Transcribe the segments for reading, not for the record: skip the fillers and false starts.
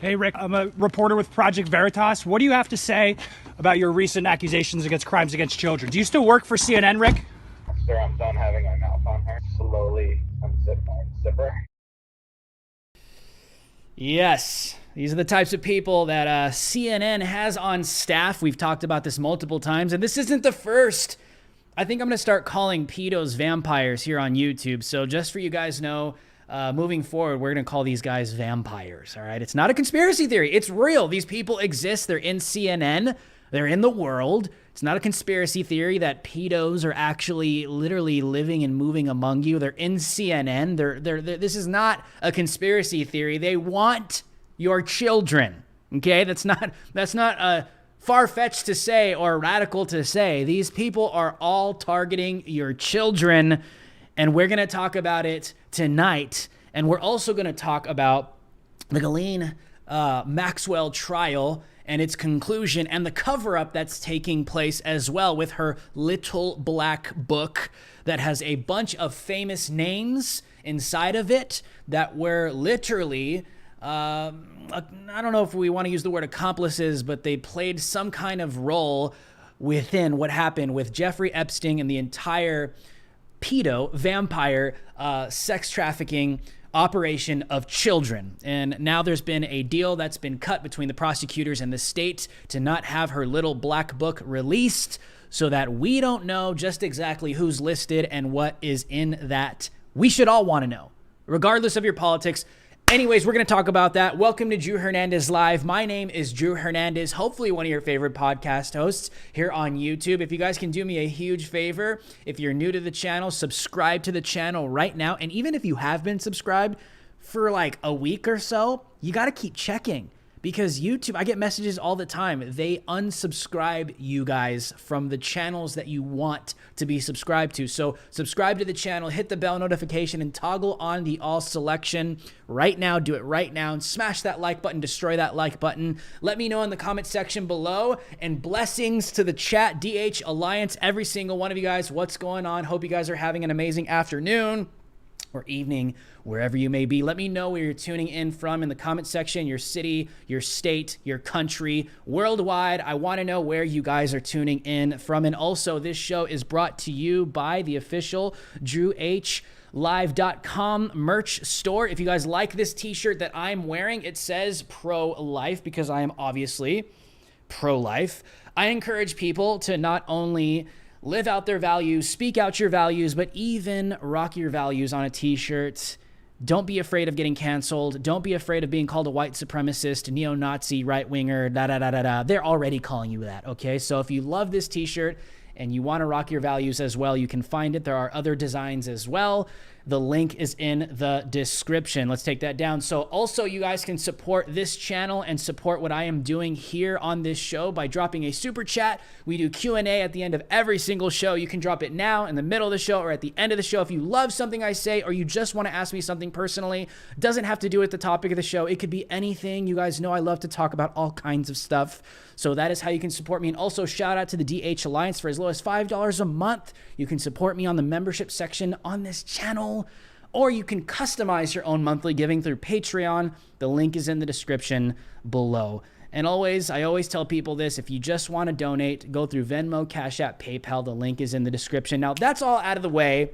Hey, Rick, I'm a reporter with Project Veritas. What do you have to say about your recent accusations against crimes against children? Do you still work for CNN, Rick? Sir, I'm done having my mouth on her. Slowly unzip my zipper. Yes, these are the types of people that CNN has on staff. We've talked about this multiple times, and this isn't the first. I think I'm going to start calling pedos vampires here on YouTube. So just for you guys know, moving forward, we're going to call these guys vampires, all right? It's not a conspiracy theory. It's real. These people exist. They're in CNN. They're in the world. It's not a conspiracy theory that pedos are actually literally living and moving among you. They're in CNN. This is not a conspiracy theory. They want your children, okay? That's not far-fetched to say or radical to say. These people are all targeting your children, and we're going to talk about it tonight. And we're also going to talk about the Ghislaine Maxwell trial and its conclusion and the cover-up that's taking place as well with her little black book that has a bunch of famous names inside of it that were literally, I don't know if we want to use the word accomplices, but they played some kind of role within what happened with Jeffrey Epstein and the entire pedo, vampire, sex trafficking operation of children. And now there's been a deal that's been cut between the prosecutors and the state to not have her little black book released so that we don't know just exactly who's listed and what is in that. We should all want to know, regardless of your politics. Anyways, we're going to talk about that. Welcome to Drew Hernandez Live. My name is Drew Hernandez, hopefully one of your favorite podcast hosts here on YouTube. If you guys can do me a huge favor, if you're new to the channel, subscribe to the channel right now. And even if you have been subscribed for like a week or so, you got to keep checking. Because YouTube, I get messages all the time. They unsubscribe you guys from the channels that you want to be subscribed to. So subscribe to the channel, hit the bell notification, and toggle on the all selection right now. Do it right now and smash that like button, destroy that like button. Let me know in the comment section below. And blessings to the chat, DH Alliance, every single one of you guys. What's going on? Hope you guys are having an amazing afternoon or evening, wherever you may be. Let me know where you're tuning in from in the comment section, your city, your state, your country, worldwide. I want to know where you guys are tuning in from. And also, this show is brought to you by the official DrewHLive.com merch store. If you guys like this t-shirt that I'm wearing, it says pro-life because I am obviously pro-life. I encourage people to not only live out their values, speak out your values, but even rock your values on a t-shirt. Don't be afraid of getting canceled. Don't be afraid of being called a white supremacist, neo-Nazi, right-winger, da-da-da-da-da. They're already calling you that, okay? So if you love this t-shirt and you want to rock your values as well, you can find it. There are other designs as well. The link is in the description. Let's take that down. So also you guys can support this channel and support what I am doing here on this show by dropping a super chat. We do Q&A at the end of every single show. You can drop it now in the middle of the show or at the end of the show. If you love something I say or you just want to ask me something personally, doesn't have to do with the topic of the show. It could be anything. You guys know I love to talk about all kinds of stuff. So that is how you can support me. And also shout out to the DH Alliance. For as low as $5 a month, you can support me on the membership section on this channel, or you can customize your own monthly giving through Patreon. The link is in the description below. And I always tell people this, if you just want to donate, go through Venmo, Cash App, PayPal. The link is in the description. Now, that's all out of the way.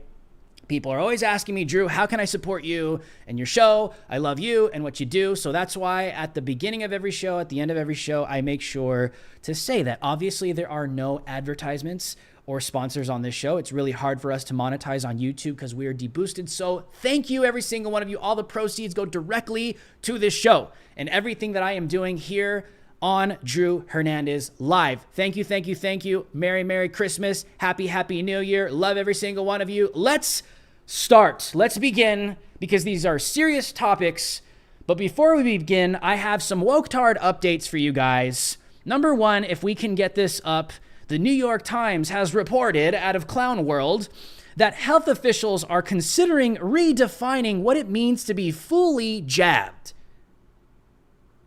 People are always asking me, Drew, how can I support you and your show? I love you and what you do. So that's why at the beginning of every show, at the end of every show, I make sure to say that. Obviously, there are no advertisements or sponsors on this show. It's really hard for us to monetize on YouTube because we are deboosted. So thank you, every single one of you. All the proceeds go directly to this show and everything that I am doing here on Drew Hernandez Live. Thank you, thank you, thank you. Merry, Merry Christmas. Happy, Happy New Year. Love every single one of you. Let's start. Let's begin because these are serious topics. But before we begin, I have some woke-tard updates for you guys. Number one, if we can get this up, the New York Times has reported out of Clown World that health officials are considering redefining what it means to be fully jabbed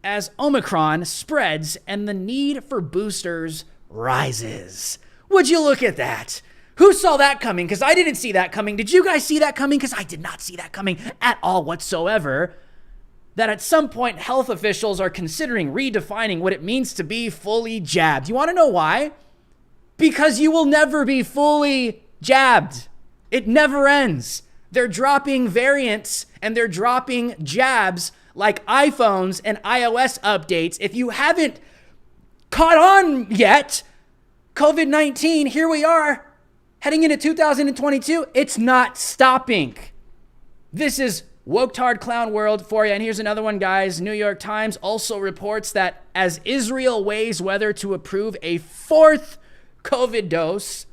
as Omicron spreads and the need for boosters rises. Would you look at that? Who saw that coming? Because I didn't see that coming. Did you guys see that coming? Because I did not see that coming at all whatsoever. that at some point health officials are considering redefining what it means to be fully jabbed. You want to know why? Because you will never be fully jabbed. It never ends. They're dropping variants and they're dropping jabs like iPhones and iOS updates. If you haven't caught on yet, COVID-19, here we are, heading into 2022. It's not stopping. This is Woketard Clown World for you. And here's another one, guys. New York Times also reports that as Israel weighs whether to approve a fourth COVID dose,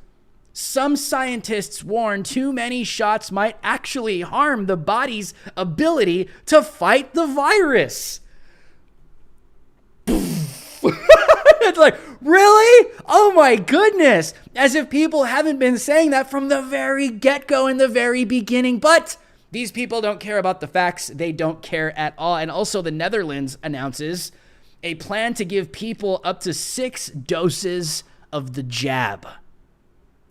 some scientists warn too many shots might actually harm the body's ability to fight the virus. It's like, really? Oh my goodness. As if people haven't been saying that from the very get-go in the very beginning. But these people don't care about the facts. They don't care at all. And also the Netherlands announces a plan to give people up to 6 doses of the jab.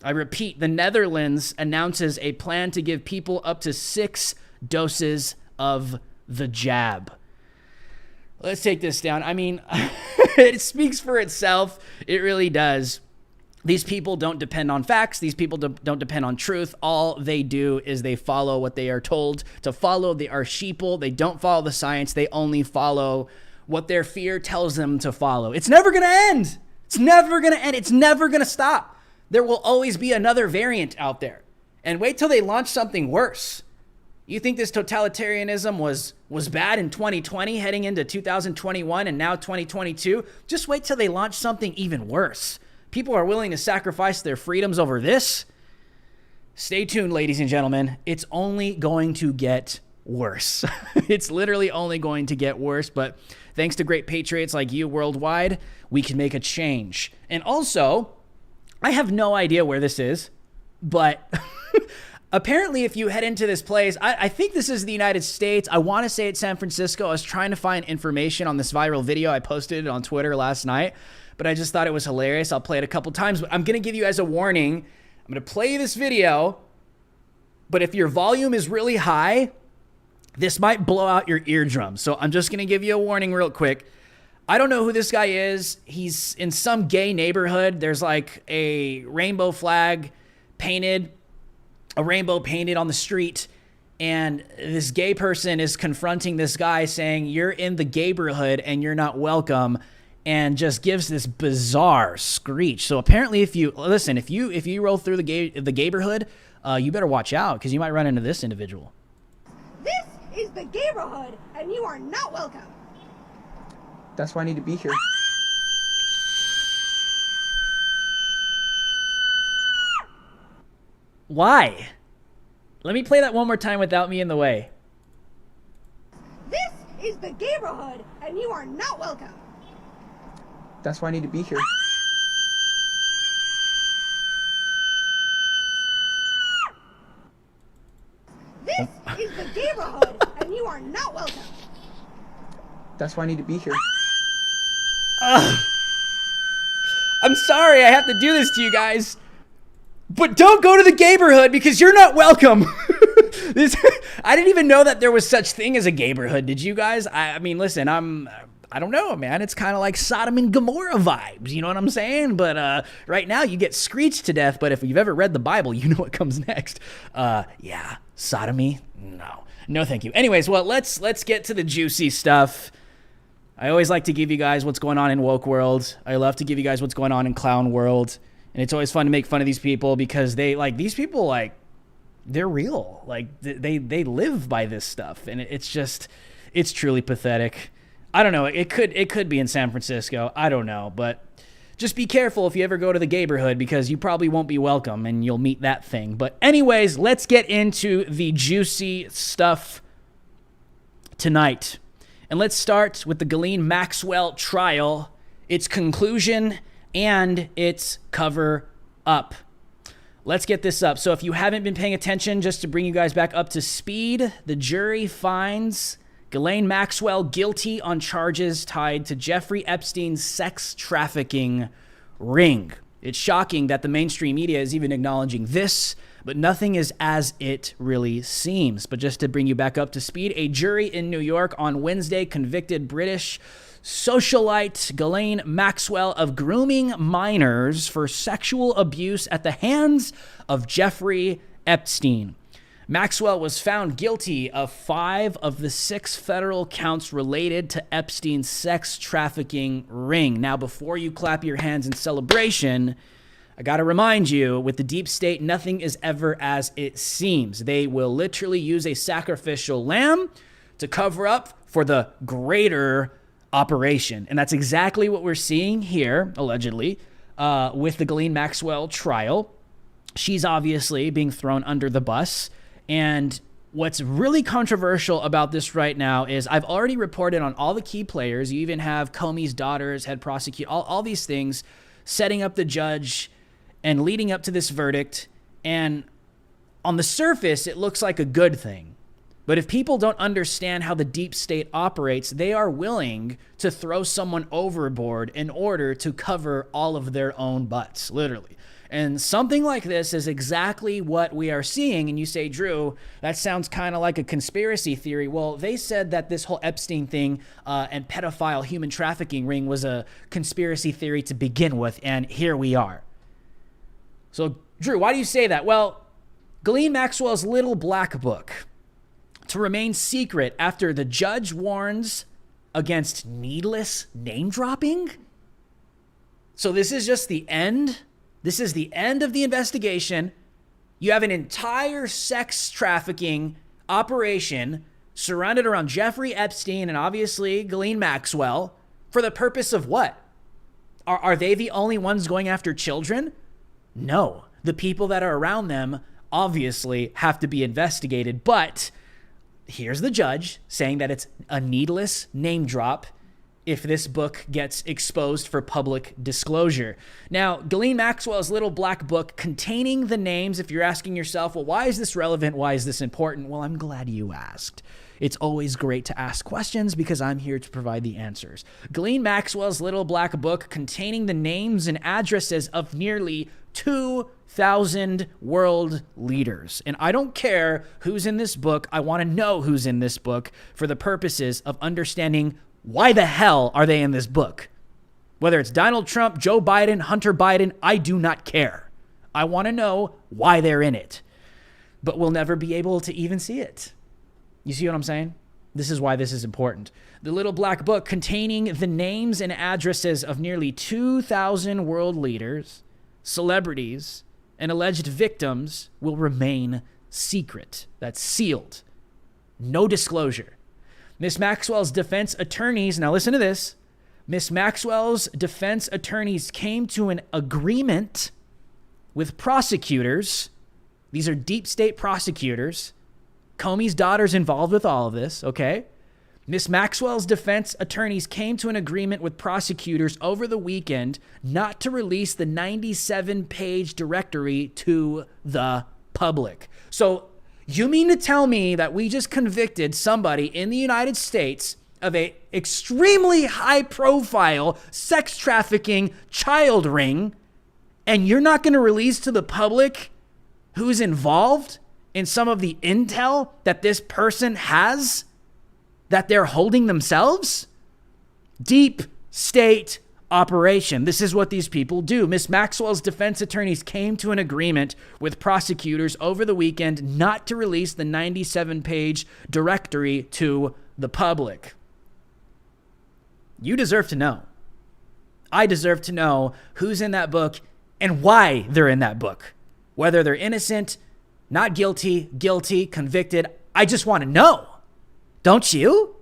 I repeat, the Netherlands announces a plan to give people up to 6 doses of the jab. Let's take this down. I mean, it speaks for itself. It really does. These people don't depend on facts. These people don't depend on truth. All they do is they follow what they are told to follow. They are sheeple. They don't follow the science. They only follow what their fear tells them to follow. It's never going to end. It's never going to end. It's never going to stop. There will always be another variant out there. And wait till they launch something worse. You think this totalitarianism was bad in 2020 heading into 2021 and now 2022? Just wait till they launch something even worse. People are willing to sacrifice their freedoms over this. Stay tuned, ladies and gentlemen. It's only going to get worse. It's literally only going to get worse. But thanks to great patriots like you worldwide, we can make a change. And also, I have no idea where this is, but apparently if you head into this place, I think this is the United States. I want to say it's San Francisco. I was trying to find information on this viral video. I posted it on Twitter last night, but I just thought it was hilarious. I'll play it a couple times, but I'm going to give you guys a warning. I'm going to play this video, but if your volume is really high, this might blow out your eardrums. So I'm just going to give you a warning real quick. I don't know who this guy is. He's in some gay neighborhood. There's like a rainbow flag painted, a rainbow painted on the street. And this gay person is confronting this guy saying, you're in the gayborhood and you're not welcome. And just gives this bizarre screech. So apparently if you roll through the gayborhood, you better watch out because you might run into this individual. This is the gayborhood and you are not welcome. That's why I need to be here. Why? Let me play that one more time without me in the way. This is the gayborhood and you are not welcome. That's why I need to be here. This is the gayborhood and you are not welcome. That's why I need to be here. I'm sorry I have to do this to you guys, but don't go to the gayborhood because you're not welcome. I didn't even know that there was such thing as a gayborhood. Did you guys? I mean, listen, I don't know, man. It's kind of like Sodom and Gomorrah vibes. You know what I'm saying? But right now you get screeched to death. But if you've ever read the Bible, you know what comes next. Yeah, sodomy? No, thank you. Anyways, well, let's get to the juicy stuff. I always like to give you guys what's going on in woke world. I love to give you guys what's going on in clown world. And it's always fun to make fun of these people because they're real. Like they live by this stuff. And it's truly pathetic. I don't know. It could be in San Francisco. I don't know. But just be careful if you ever go to the gayborhood because you probably won't be welcome and you'll meet that thing. But anyways, let's get into the juicy stuff tonight. And let's start with the Ghislaine Maxwell trial, its conclusion, and its cover-up. Let's get this up. So if you haven't been paying attention, just to bring you guys back up to speed, the jury finds Ghislaine Maxwell guilty on charges tied to Jeffrey Epstein's sex trafficking ring. It's shocking that the mainstream media is even acknowledging this, But nothing is as it really seems. But just to bring you back up to speed, a jury in New York on Wednesday convicted British socialite Ghislaine Maxwell of grooming minors for sexual abuse at the hands of Jeffrey Epstein. Maxwell was found guilty of 5 of the 6 federal counts related to Epstein's sex trafficking ring. Now, before you clap your hands in celebration, I got to remind you, with the deep state, nothing is ever as it seems. They will literally use a sacrificial lamb to cover up for the greater operation. And that's exactly what we're seeing here, allegedly, with the Ghislaine Maxwell trial. She's obviously being thrown under the bus. And what's really controversial about this right now is I've already reported on all the key players. You even have Comey's daughters, head prosecutor, all these things setting up the judge and leading up to this verdict. And on the surface, it looks like a good thing. But if people don't understand how the deep state operates, they are willing to throw someone overboard in order to cover all of their own butts, literally. And something like this is exactly what we are seeing. And you say, Drew, that sounds kind of like a conspiracy theory. Well, they said that this whole Epstein thing and pedophile human trafficking ring was a conspiracy theory to begin with. And here we are. So, Drew, why do you say that? Well, Ghislaine Maxwell's little black book to remain secret after the judge warns against needless name dropping. So this is just the end. This is the end of the investigation. You have an entire sex trafficking operation surrounded around Jeffrey Epstein and obviously Ghislaine Maxwell for the purpose of what? Are they the only ones going after children? No. The people that are around them obviously have to be investigated. But here's the judge saying that it's a needless name drop if this book gets exposed for public disclosure. Now, Ghislaine Maxwell's little black book containing the names, if you're asking yourself, well, why is this relevant? Why is this important? Well, I'm glad you asked. It's always great to ask questions because I'm here to provide the answers. Ghislaine Maxwell's little black book containing the names and addresses of nearly 2,000 world leaders. And I don't care who's in this book. I want to know who's in this book for the purposes of understanding why the hell are they in this book? Whether it's Donald Trump, Joe Biden, Hunter Biden, I do not care. I want to know why they're in it. But we'll never be able to even see it. You see what I'm saying? This is why this is important. The little black book containing the names and addresses of nearly 2,000 world leaders, celebrities, and alleged victims will remain secret. That's sealed. No disclosure. Miss Maxwell's defense attorneys, now listen to this. Miss Maxwell's defense attorneys came to an agreement with prosecutors. These are deep state prosecutors. Comey's daughter's involved with all of this, okay? Miss Maxwell's defense attorneys came to an agreement with prosecutors over the weekend not to release the 97-page directory to the public. So you mean to tell me that we just convicted somebody in the United States of a extremely high-profile sex trafficking child ring, and you're not going to release to the public who's involved in some of the intel that this person has that they're holding themselves? Deep state operation. This is what these people do. Miss Maxwell's defense attorneys came to an agreement with prosecutors over the weekend not to release the 97-page directory to the public. You deserve to know. I deserve to know who's in that book and why they're in that book. Whether they're innocent, not guilty, guilty, convicted. I just want to know. Don't you?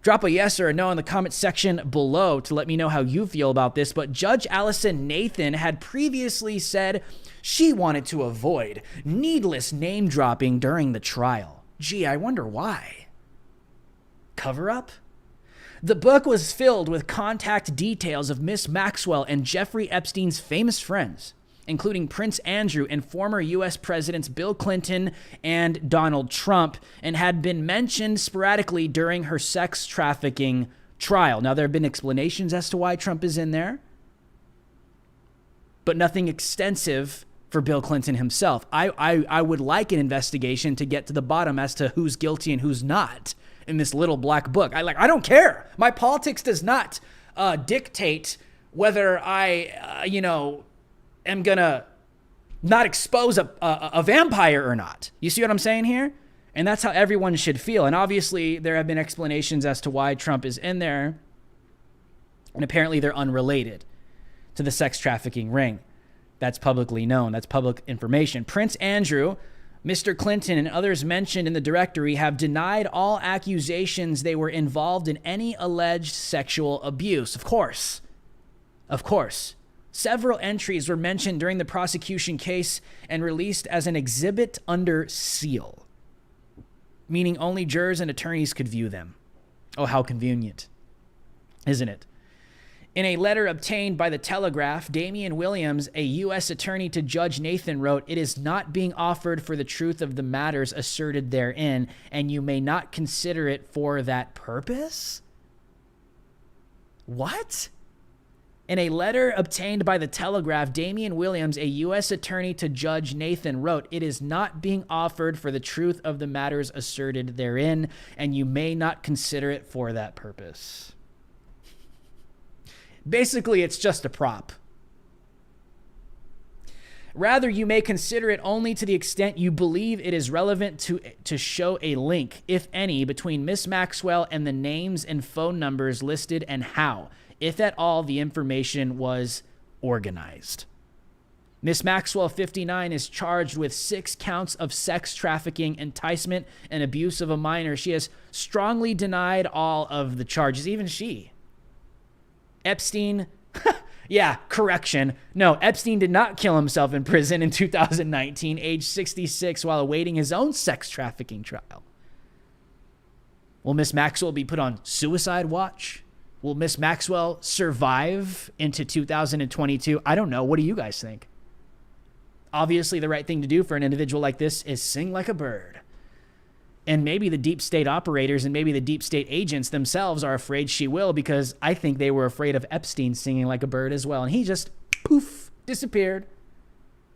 Drop a yes or a no in the comment section below to let me know how you feel about this. But Judge Allison Nathan had previously said she wanted to avoid needless name dropping during the trial. Gee, I wonder why. Cover up? The book was filled with contact details of Miss Maxwell and Jeffrey Epstein's famous friends, including Prince Andrew and former U.S. Presidents Bill Clinton and Donald Trump, and had been mentioned sporadically during her sex trafficking trial. Now, there have been explanations as to why Trump is in there, but nothing extensive for Bill Clinton himself. I would like an investigation to get to the bottom as to who's guilty and who's not in this little black book. I don't care. My politics does not dictate whether I, am going to not expose a vampire or not. You see what I'm saying here? And that's how everyone should feel. And obviously, there have been explanations as to why Trump is in there. And apparently, they're unrelated to the sex trafficking ring. That's publicly known. That's public information. Prince Andrew, Mr. Clinton, and others mentioned in the directory have denied all accusations they were involved in any alleged sexual abuse. Of course. Of course. Several entries were mentioned during the prosecution case and released as an exhibit under seal, meaning only jurors and attorneys could view them. Oh, how convenient, isn't it? In a letter obtained by the Telegraph, Damian Williams, a U.S. attorney to Judge Nathan, wrote, "It is not being offered for the truth of the matters asserted therein, and you may not consider it for that purpose." What? In a letter obtained by the Telegraph, Damian Williams, a U.S. attorney to Judge Nathan, wrote, "It is not being offered for the truth of the matters asserted therein, and you may not consider it for that purpose." Basically, it's just a prop. Rather, you may consider it only to the extent you believe it is relevant to show a link, if any, between Miss Maxwell and the names and phone numbers listed and how, if at all, the information was organized. Miss Maxwell, 59, is charged with 6 counts of sex trafficking, enticement, and abuse of a minor. She has strongly denied all of the charges, even she. Epstein, yeah, correction. No, Epstein did not kill himself in prison in 2019, age 66, while awaiting his own sex trafficking trial. Will Miss Maxwell be put on suicide watch? Will Miss Maxwell survive into 2022? I don't know. What do you guys think? Obviously, the right thing to do for an individual like this is sing like a bird. And maybe the deep state operators and maybe the deep state agents themselves are afraid she will, because I think they were afraid of Epstein singing like a bird as well. And he just, poof, disappeared.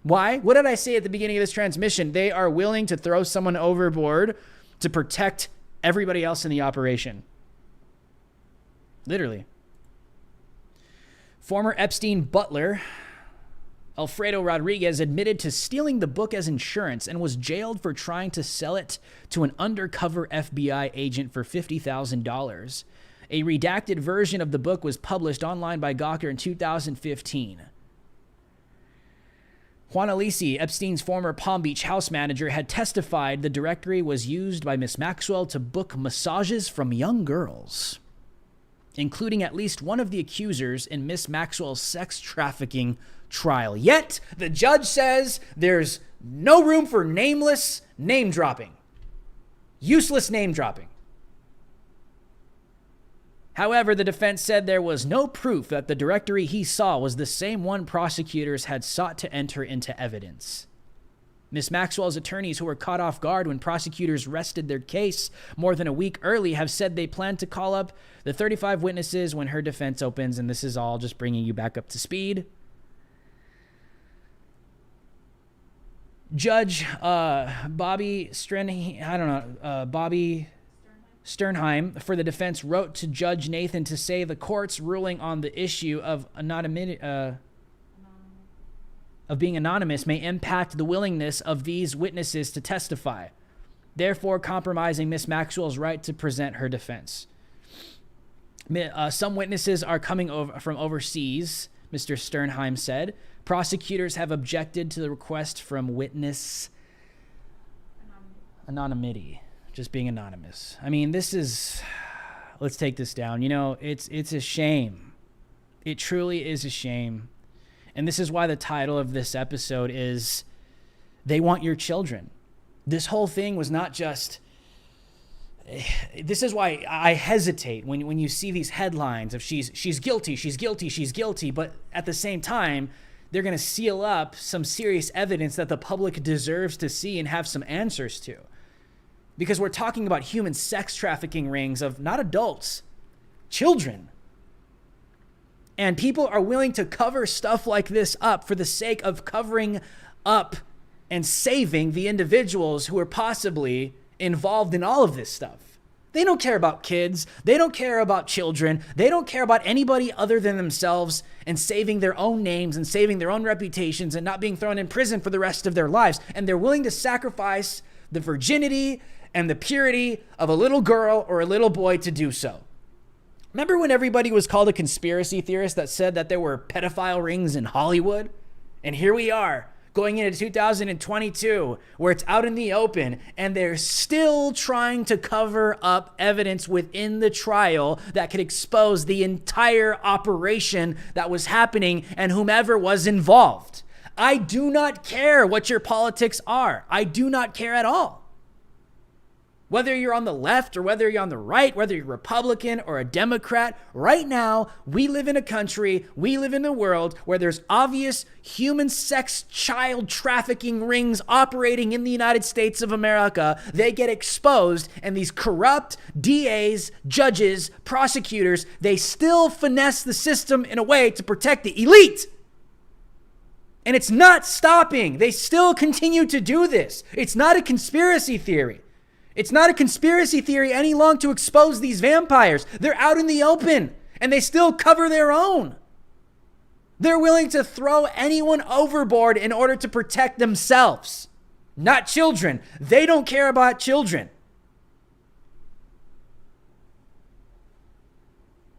Why? What did I say at the beginning of this transmission? They are willing to throw someone overboard to protect everybody else in the operation. Literally. Former Epstein butler Alfredo Rodriguez admitted to stealing the book as insurance and was jailed for trying to sell it to an undercover FBI agent for $50,000. A redacted version of the book was published online by Gawker in 2015. Juan Alisi, Epstein's former Palm Beach house manager, had testified the directory was used by Miss Maxwell to book massages from young girls, including at least one of the accusers in Miss Maxwell's sex trafficking trial. Yet, the judge says there's no room for nameless name dropping. Useless name dropping. However, the defense said there was no proof that the directory he saw was the same one prosecutors had sought to enter into evidence. Miss Maxwell's attorneys, who were caught off guard when prosecutors rested their case more than a week early, have said they plan to call up the 35 witnesses when her defense opens, and this is all just bringing you back up to speed. Judge Bobby Sternheim for the defense wrote to Judge Nathan to say the court's ruling on the issue of being anonymous may impact the willingness of these witnesses to testify, therefore compromising Miss Maxwell's right to present her defense. Some witnesses are coming over from overseas, Mr. Sternheim said. Prosecutors have objected to the request from witness anonymity, just being anonymous. I mean, this is, let's take this down. You know, it's a shame. It truly is a shame. And this is why the title of this episode is They Want Your Children. This whole thing was not just, this is why I hesitate when you see these headlines of she's guilty, she's guilty, she's guilty. But at the same time, they're going to seal up some serious evidence that the public deserves to see and have some answers to. Because we're talking about human sex trafficking rings of not adults, children. And people are willing to cover stuff like this up for the sake of covering up and saving the individuals who are possibly involved in all of this stuff. They don't care about kids. They don't care about children. They don't care about anybody other than themselves and saving their own names and saving their own reputations and not being thrown in prison for the rest of their lives. And they're willing to sacrifice the virginity and the purity of a little girl or a little boy to do so. Remember when everybody was called a conspiracy theorist that said that there were pedophile rings in Hollywood? And here we are, going into 2022, where it's out in the open, and they're still trying to cover up evidence within the trial that could expose the entire operation that was happening and whomever was involved. I do not care what your politics are. I do not care at all. Whether you're on the left or whether you're on the right, whether you're Republican or a Democrat, right now, we live in a country, we live in a world where there's obvious human sex child trafficking rings operating in the United States of America. They get exposed, and these corrupt DAs, judges, prosecutors, they still finesse the system in a way to protect the elite. And it's not stopping. They still continue to do this. It's not a conspiracy theory. It's not a conspiracy theory any longer to expose these vampires. They're out in the open, and they still cover their own. They're willing to throw anyone overboard in order to protect themselves, not children. They don't care about children.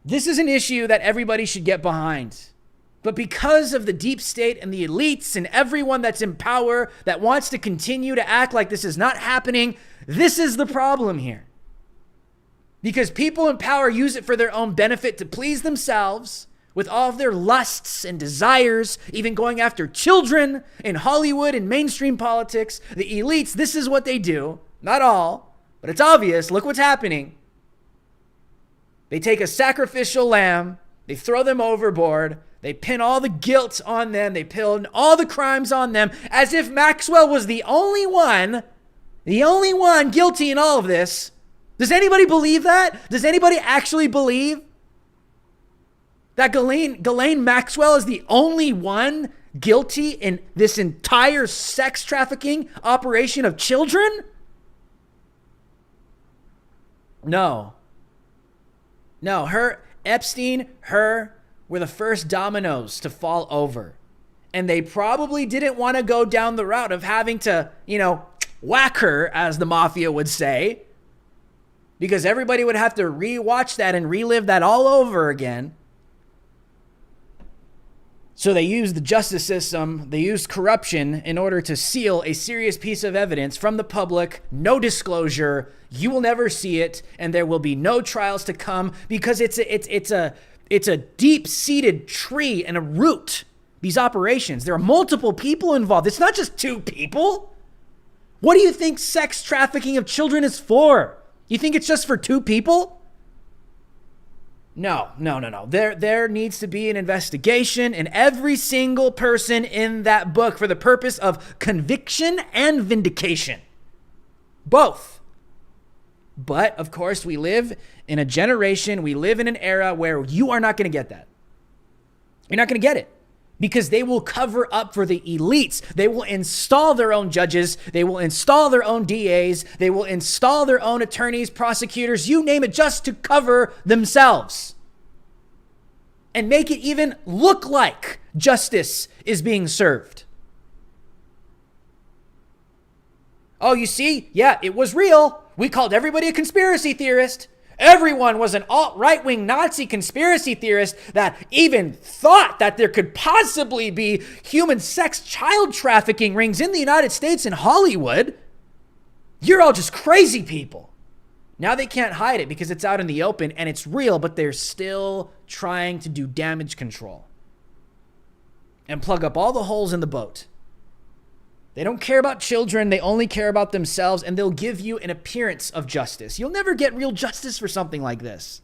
This is an issue that everybody should get behind. But because of the deep state and the elites and everyone that's in power that wants to continue to act like this is not happening, this is the problem here. Because people in power use it for their own benefit to please themselves with all of their lusts and desires, even going after children in Hollywood and mainstream politics. The elites, this is what they do. Not all, but it's obvious. Look what's happening. They take a sacrificial lamb, they throw them overboard, they pin all the guilt on them, they pin all the crimes on them, as if Maxwell was the only one guilty in all of this. Does anybody believe that? Does anybody actually believe that Ghislaine Maxwell is the only one guilty in this entire sex trafficking operation of children? No, Epstein, were the first dominoes to fall over. And they probably didn't want to go down the route of having to, whack her, as the mafia would say, because everybody would have to rewatch that and relive that all over again. So they used the justice system, they used corruption in order to seal a serious piece of evidence from the public, no disclosure, you will never see it, and there will be no trials to come because it's a deep-seated tree and a root, these operations. There are multiple people involved. It's not just two people. What do you think sex trafficking of children is for? You think it's just for two people? No. There needs to be an investigation in every single person in that book for the purpose of conviction and vindication. Both. But, of course, we live in a generation, we live in an era where you are not going to get that. You're not going to get it. Because they will cover up for the elites. They will install their own judges. They will install their own DAs. They will install their own attorneys, prosecutors, you name it, just to cover themselves. And make it even look like justice is being served. Oh, you see? Yeah, it was real. We called everybody a conspiracy theorist. Everyone was an alt-right-wing Nazi conspiracy theorist that even thought that there could possibly be human sex child trafficking rings in the United States and Hollywood. You're all just crazy people. Now they can't hide it because it's out in the open and it's real, but they're still trying to do damage control and plug up all the holes in the boat. They don't care about children. They only care about themselves, and they'll give you an appearance of justice. You'll never get real justice for something like this.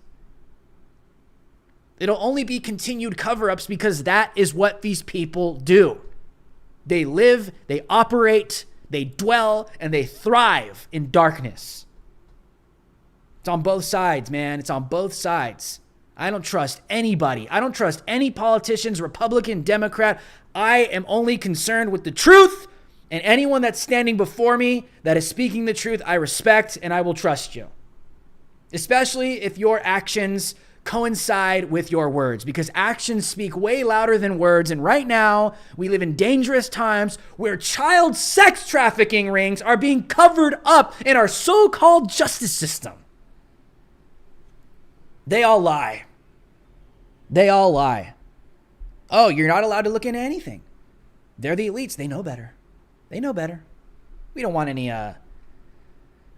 It'll only be continued cover-ups because that is what these people do. They live, they operate, they dwell, and they thrive in darkness. It's on both sides, man. It's on both sides. I don't trust anybody. I don't trust any politicians, Republican, Democrat. I am only concerned with the truth And anyone that's standing before me that is speaking the truth, I respect and I will trust you. Especially if your actions coincide with your words, because actions speak way louder than words. And right now, we live in dangerous times where child sex trafficking rings are being covered up in our so-called justice system. They all lie. They all lie. Oh, you're not allowed to look into anything. They're the elites. They know better. They know better. We don't want any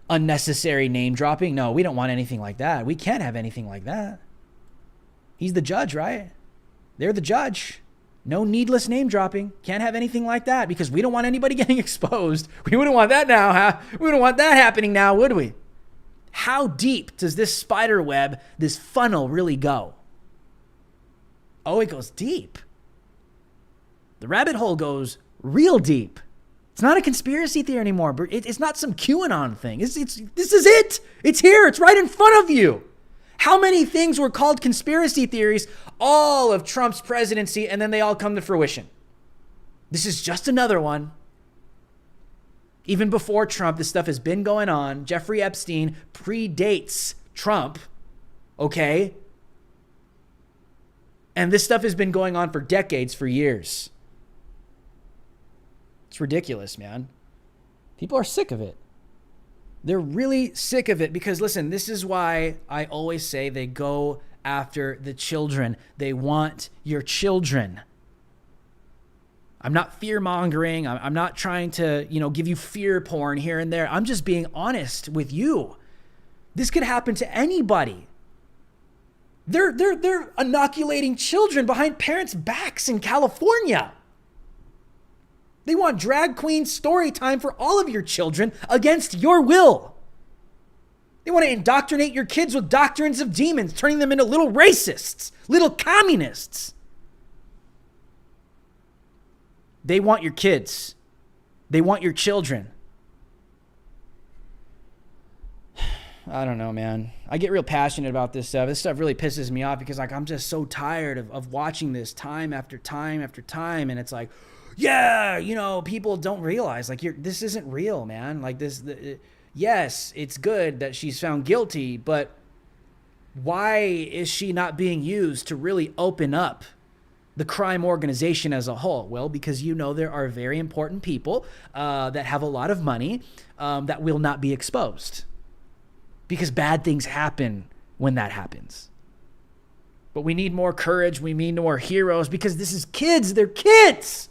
unnecessary name dropping. No, we don't want anything like that. We can't have anything like that. He's the judge, right? They're the judge. No needless name dropping. Can't have anything like that because we don't want anybody getting exposed. We wouldn't want that now. Huh? We wouldn't want that happening now, would we? How deep does this spider web, this funnel really go? Oh, it goes deep. The rabbit hole goes real deep. It's not a conspiracy theory anymore. It's not some QAnon thing. This is it. It's here. It's right in front of you. How many things were called conspiracy theories all of Trump's presidency, and then they all come to fruition? This is just another one. Even before Trump, this stuff has been going on. Jeffrey Epstein predates Trump, okay? And this stuff has been going on for decades, for years. It's ridiculous, man. People are sick of it. They're really sick of it because, listen, this is why I always say they go after the children. They want your children. I'm not fear-mongering. I'm not trying to, give you fear porn here and there. I'm just being honest with you. This could happen to anybody. They're inoculating children behind parents' backs in California. They want drag queen story time for all of your children against your will. They want to indoctrinate your kids with doctrines of demons, turning them into little racists, little communists. They want your kids. They want your children. I don't know, man. I get real passionate about this stuff. This stuff really pisses me off because I'm just so tired of watching this time after time after time. And it's like, yeah, people don't realize this isn't real, man. Yes, it's good that she's found guilty, but why is she not being used to really open up the crime organization as a whole? Well, because there are very important people that have a lot of money that will not be exposed because bad things happen when that happens. But we need more courage. We need more heroes because this is kids. They're kids.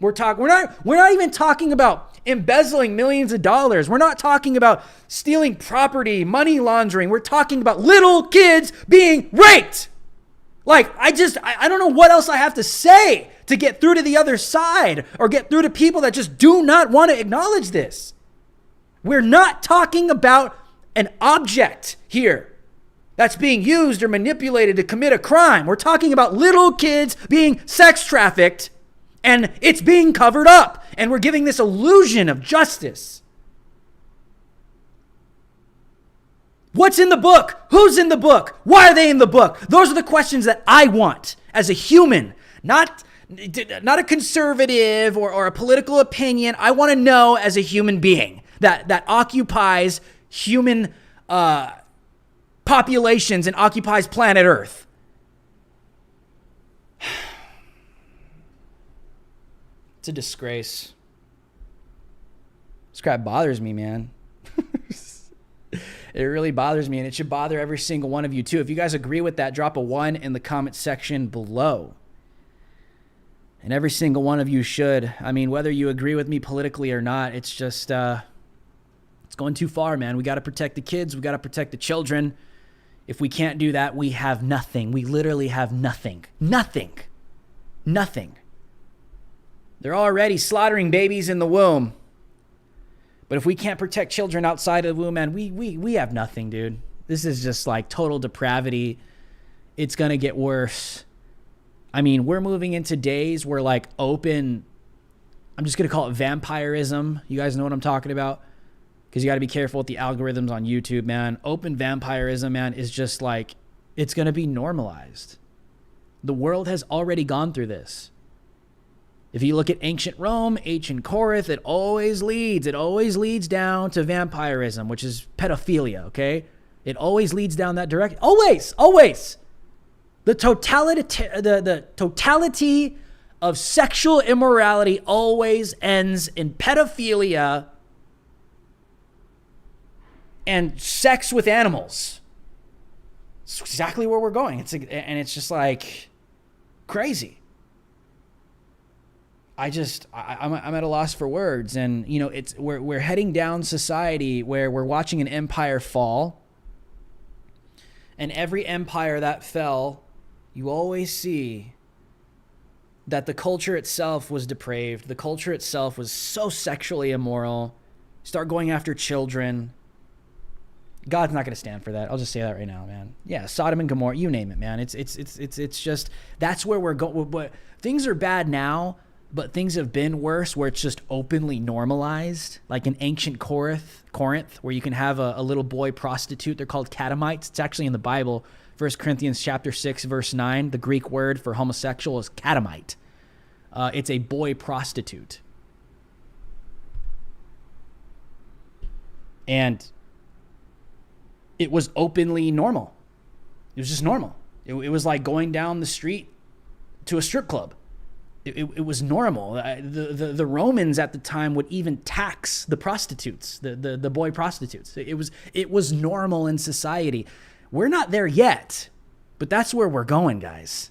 We're not even talking about embezzling millions of dollars. We're not talking about stealing property, money laundering. We're talking about little kids being raped. I don't know what else I have to say to get through to the other side or get through to people that just do not want to acknowledge this. We're not talking about an object here that's being used or manipulated to commit a crime. We're talking about little kids being sex trafficked. And it's being covered up. And we're giving this illusion of justice. What's in the book? Who's in the book? Why are they in the book? Those are the questions that I want as a human. Not a conservative or a political opinion. I want to know as a human being that occupies human populations and occupies planet Earth. It's a disgrace. This crap bothers me, man. It really bothers me, and it should bother every single one of you too. If you guys agree with that, drop a 1 in the comment section below. And every single one of you should. I mean, whether you agree with me politically or not, it's just, it's going too far, man. We got to protect the kids. We got to protect the children. If we can't do that, we have nothing. We literally have nothing. Nothing. Nothing. They're already slaughtering babies in the womb. But if we can't protect children outside of the womb, man, we have nothing, dude. This is just total depravity. It's going to get worse. I mean, we're moving into days where open, I'm just going to call it vampirism. You guys know what I'm talking about? Because you got to be careful with the algorithms on YouTube, man. Open vampirism, man, is just it's going to be normalized. The world has already gone through this. If you look at ancient Rome, ancient Corinth, it always leads down to vampirism, which is pedophilia, okay? It always leads down that direction. Always. The totality of sexual immorality always ends in pedophilia and sex with animals. It's exactly where we're going. And it's just like crazy. I'm at a loss for words. And, you know, we're heading down society where we're watching an empire fall. And every empire that fell, you always see that the culture itself was depraved. The culture itself was so sexually immoral. Start going after children. God's not going to stand for that. I'll just say that right now, man. Yeah, Sodom and Gomorrah, you name it, man. It's just, that's where we're going. But things are bad now, but things have been worse where it's just openly normalized, like in ancient Corinth, where you can have a little boy prostitute. They're called catamites. It's actually in the Bible. 1 Corinthians chapter 6, verse 9. The Greek word for homosexual is catamite. It's a boy prostitute. And it was openly normal. It was just normal. It was like going down the street to a strip club. It was normal. The Romans at the time would even tax the prostitutes, the boy prostitutes. It was normal in society. We're not there yet, but that's where we're going, guys.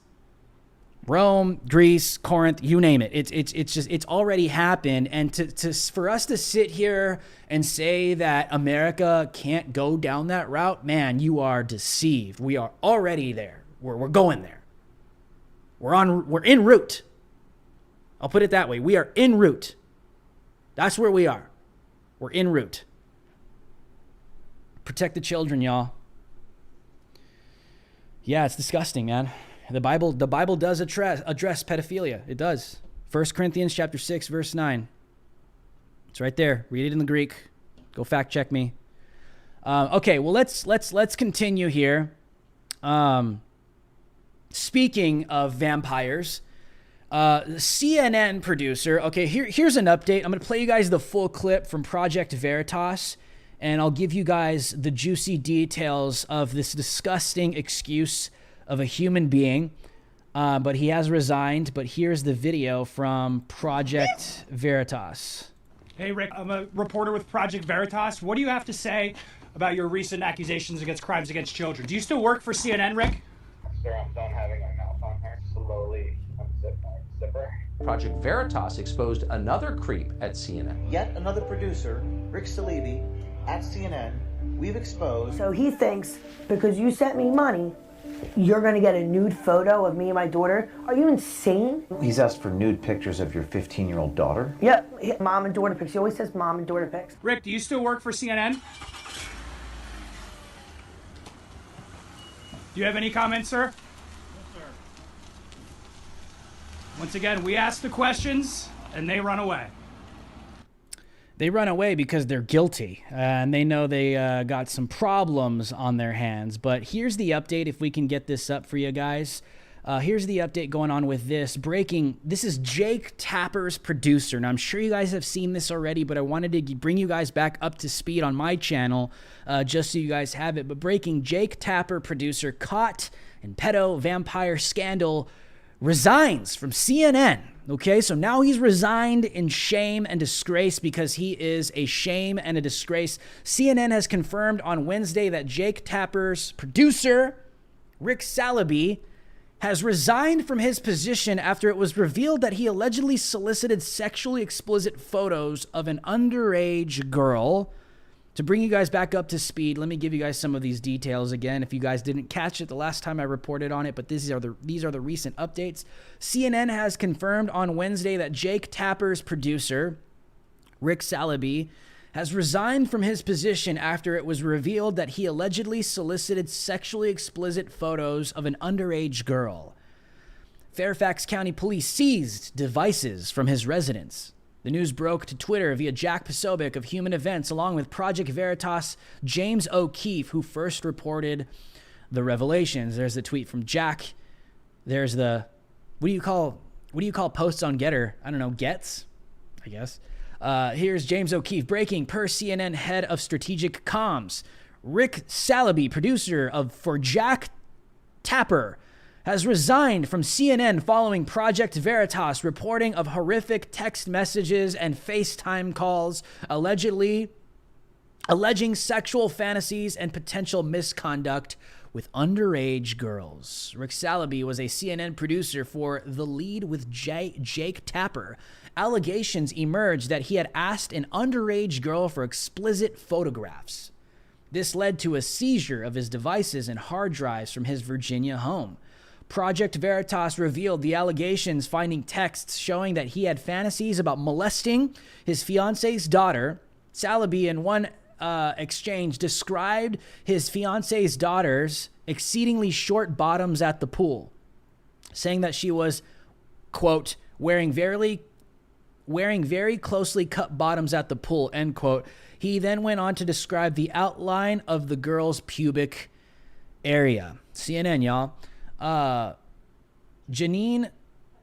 Rome, Greece, Corinth, you name it. It's already happened. And for us to sit here and say that America can't go down that route, man, you are deceived. We are already there. We're going there. We're en route. I'll put it that way. We are en route. That's where we are. We're en route. Protect the children, y'all. Yeah, it's disgusting, man. The Bible does address pedophilia. It does. 1 Corinthians chapter 6, verse 9. It's right there. Read it in the Greek. Go fact check me. Okay, well let's continue here. Speaking of vampires, CNN producer. Okay, here's an update. I'm going to play you guys the full clip from Project Veritas, and I'll give you guys the juicy details of this disgusting excuse of a human being. But he has resigned. But here's the video from Project Veritas. Hey, Rick, I'm a reporter with Project Veritas. What do you have to say about your recent accusations against crimes against children? Do you still work for CNN, Rick? Sir, I'm done having my mouth on her. Slowly unzip my zipper. Project Veritas exposed another creep at CNN. Yet another producer, Rick Salibi, at CNN, we've exposed. So he thinks because you sent me money, you're gonna get a nude photo of me and my daughter. Are you insane? He's asked for nude pictures of your 15-year-old daughter? Yep, mom and daughter pics. He always says mom and daughter pics. Rick, do you still work for CNN? Do you have any comments, sir? Yes, sir. Once again, we ask the questions, and they run away. They run away because they're guilty, and they know they got some problems on their hands. But here's the update, if we can get this up for you guys. Here's the update going on with this. This is Jake Tapper's producer. Now, I'm sure you guys have seen this already, but I wanted to bring you guys back up to speed on my channel just so you guys have it. But breaking, Jake Tapper, producer, caught in pedo vampire scandal, resigns from CNN. Okay, so now he's resigned in shame and disgrace because he is a shame and a disgrace. CNN has confirmed on Wednesday that Jake Tapper's producer, Rick Salibi, has resigned from his position after it was revealed that he allegedly solicited sexually explicit photos of an underage girl. To bring you guys back up to speed, let me give you guys some of these details again if you guys didn't catch it the last time I reported on it, but these are the recent updates. CNN has confirmed on Wednesday that Jake Tapper's producer, Rick Salibi, has resigned from his position after it was revealed that he allegedly solicited sexually explicit photos of an underage girl. Fairfax County Police seized devices from his residence. The news broke to Twitter via Jack Posobiec of Human Events, along with Project Veritas' James O'Keefe, who first reported the revelations. There's the tweet from Jack. There's the, what do you call what do you call posts on Getter? I don't know, Gets, I guess. Here's James O'Keefe breaking per CNN head of strategic comms. Rick Salaby, producer for Jack Tapper, has resigned from CNN following Project Veritas reporting of horrific text messages and FaceTime calls, alleging sexual fantasies and potential misconduct with underage girls. Rick Salaby was a CNN producer for The Lead with Jake Tapper. Allegations emerged that he had asked an underage girl for explicit photographs. This led to a seizure of his devices and hard drives from his Virginia home. Project Veritas revealed the allegations, finding texts showing that he had fantasies about molesting his fiance's daughter. Salaby, in one exchange, described his fiance's daughter's exceedingly short bottoms at the pool, saying that she was, quote, wearing very closely cut bottoms at the pool, end quote. He then went on to describe the outline of the girl's pubic area. CNN, y'all. Janine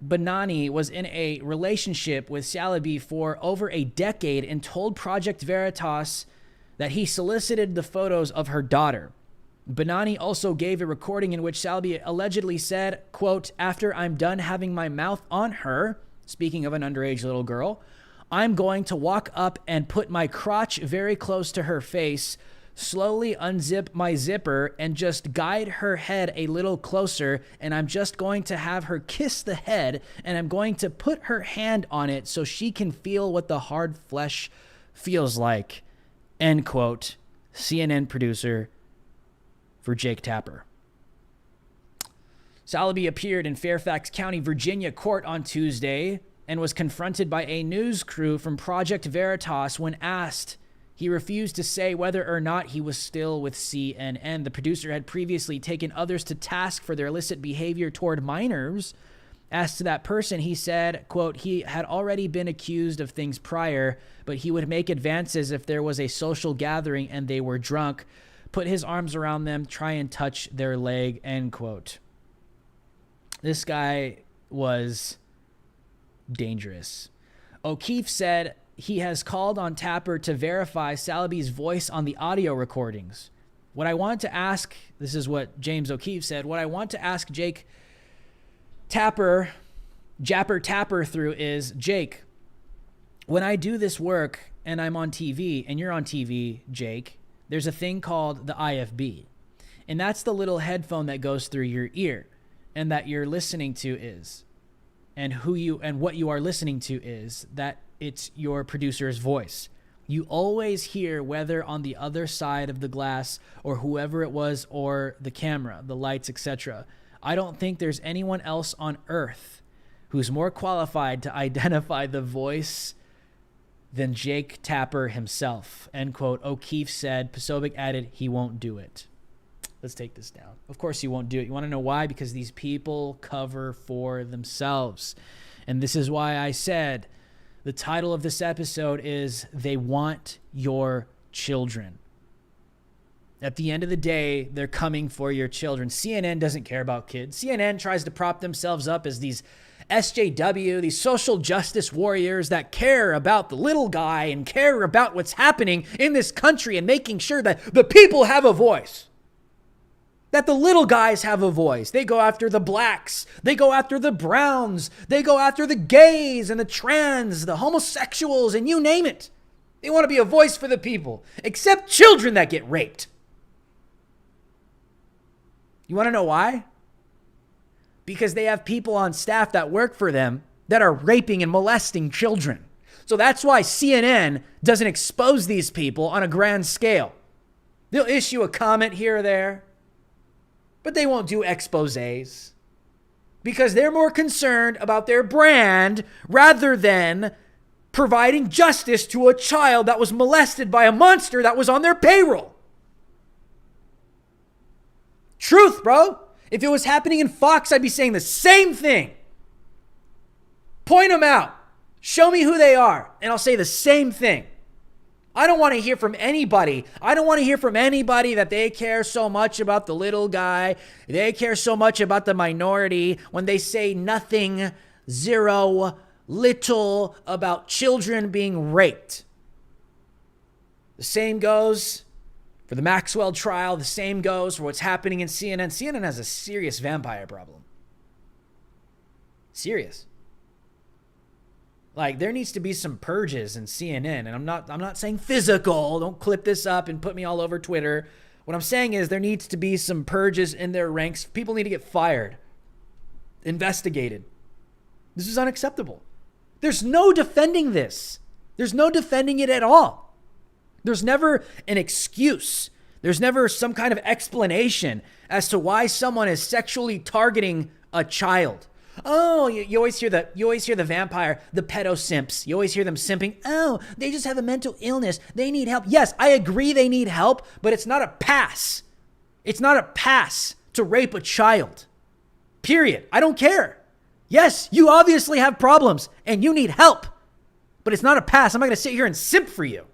Benani was in a relationship with Salaby for over a decade and told Project Veritas that he solicited the photos of her daughter. Benani also gave a recording in which Salaby allegedly said, quote, after I'm done having my mouth on her, speaking of an underage little girl, I'm going to walk up and put my crotch very close to her face, slowly unzip my zipper and just guide her head a little closer, and I'm just going to have her kiss the head, and I'm going to put her hand on it so she can feel what the hard flesh feels like, end quote. CNN producer for Jake Tapper. Salaby appeared in Fairfax County, Virginia court on Tuesday and was confronted by a news crew from Project Veritas. When asked, he refused to say whether or not he was still with CNN. The producer had previously taken others to task for their illicit behavior toward minors. As to that person, he said, quote, he had already been accused of things prior, but he would make advances if there was a social gathering and they were drunk, put his arms around them, try and touch their leg, end quote. This guy was dangerous. O'Keefe said he has called on Tapper to verify Salaby's voice on the audio recordings. What I want to ask, this is what James O'Keefe said, what I want to ask Jake Tapper through is, Jake, when I do this work and I'm on TV, and you're on TV, Jake, there's a thing called the IFB. And that's the little headphone that goes through your ear and that you're listening to is. And what you are listening to is that it's your producer's voice. You always hear whether on the other side of the glass or whoever it was or the camera, the lights, etc. I don't think there's anyone else on earth who's more qualified to identify the voice than Jake Tapper himself, end quote. O'Keefe said. Posobiec added, he won't do it. Let's take this down. Of course he won't do it. You want to know why? Because these people cover for themselves. And this is why I said the title of this episode is They Want Your Children. At the end of the day, they're coming for your children. CNN doesn't care about kids. CNN tries to prop themselves up as these SJW, these social justice warriors that care about the little guy and care about what's happening in this country and making sure that the people have a voice. That the little guys have a voice. They go after the blacks. They go after the browns. They go after the gays and the trans, the homosexuals, and you name it. They want to be a voice for the people, except children that get raped. You want to know why? Because they have people on staff that work for them that are raping and molesting children. So that's why CNN doesn't expose these people on a grand scale. They'll issue a comment here or there, but they won't do exposés because they're more concerned about their brand rather than providing justice to a child that was molested by a monster that was on their payroll. Truth, bro. If it was happening in Fox, I'd be saying the same thing. Point them out. Show me who they are, and I'll say the same thing. I don't want to hear from anybody. I don't want to hear from anybody that they care so much about the little guy. They care so much about the minority when they say nothing little about children being raped. The same goes for the Maxwell trial. The same goes for what's happening in CNN. CNN has a serious vampire problem. Serious. Like, there needs to be some purges in CNN. And I'm not saying physical. Don't clip this up and put me all over Twitter. What I'm saying is there needs to be some purges in their ranks. People need to get fired, investigated. This is unacceptable. There's no defending this. There's no defending it at all. There's never an excuse. There's never some kind of explanation as to why someone is sexually targeting a child. Oh, you always hear the vampire, the pedo simps. You always hear them simping. Oh, they just have a mental illness. They need help. Yes, I agree they need help, but it's not a pass. It's not a pass to rape a child. Period. I don't care. Yes, you obviously have problems and you need help, but it's not a pass. I'm not going to sit here and simp for you.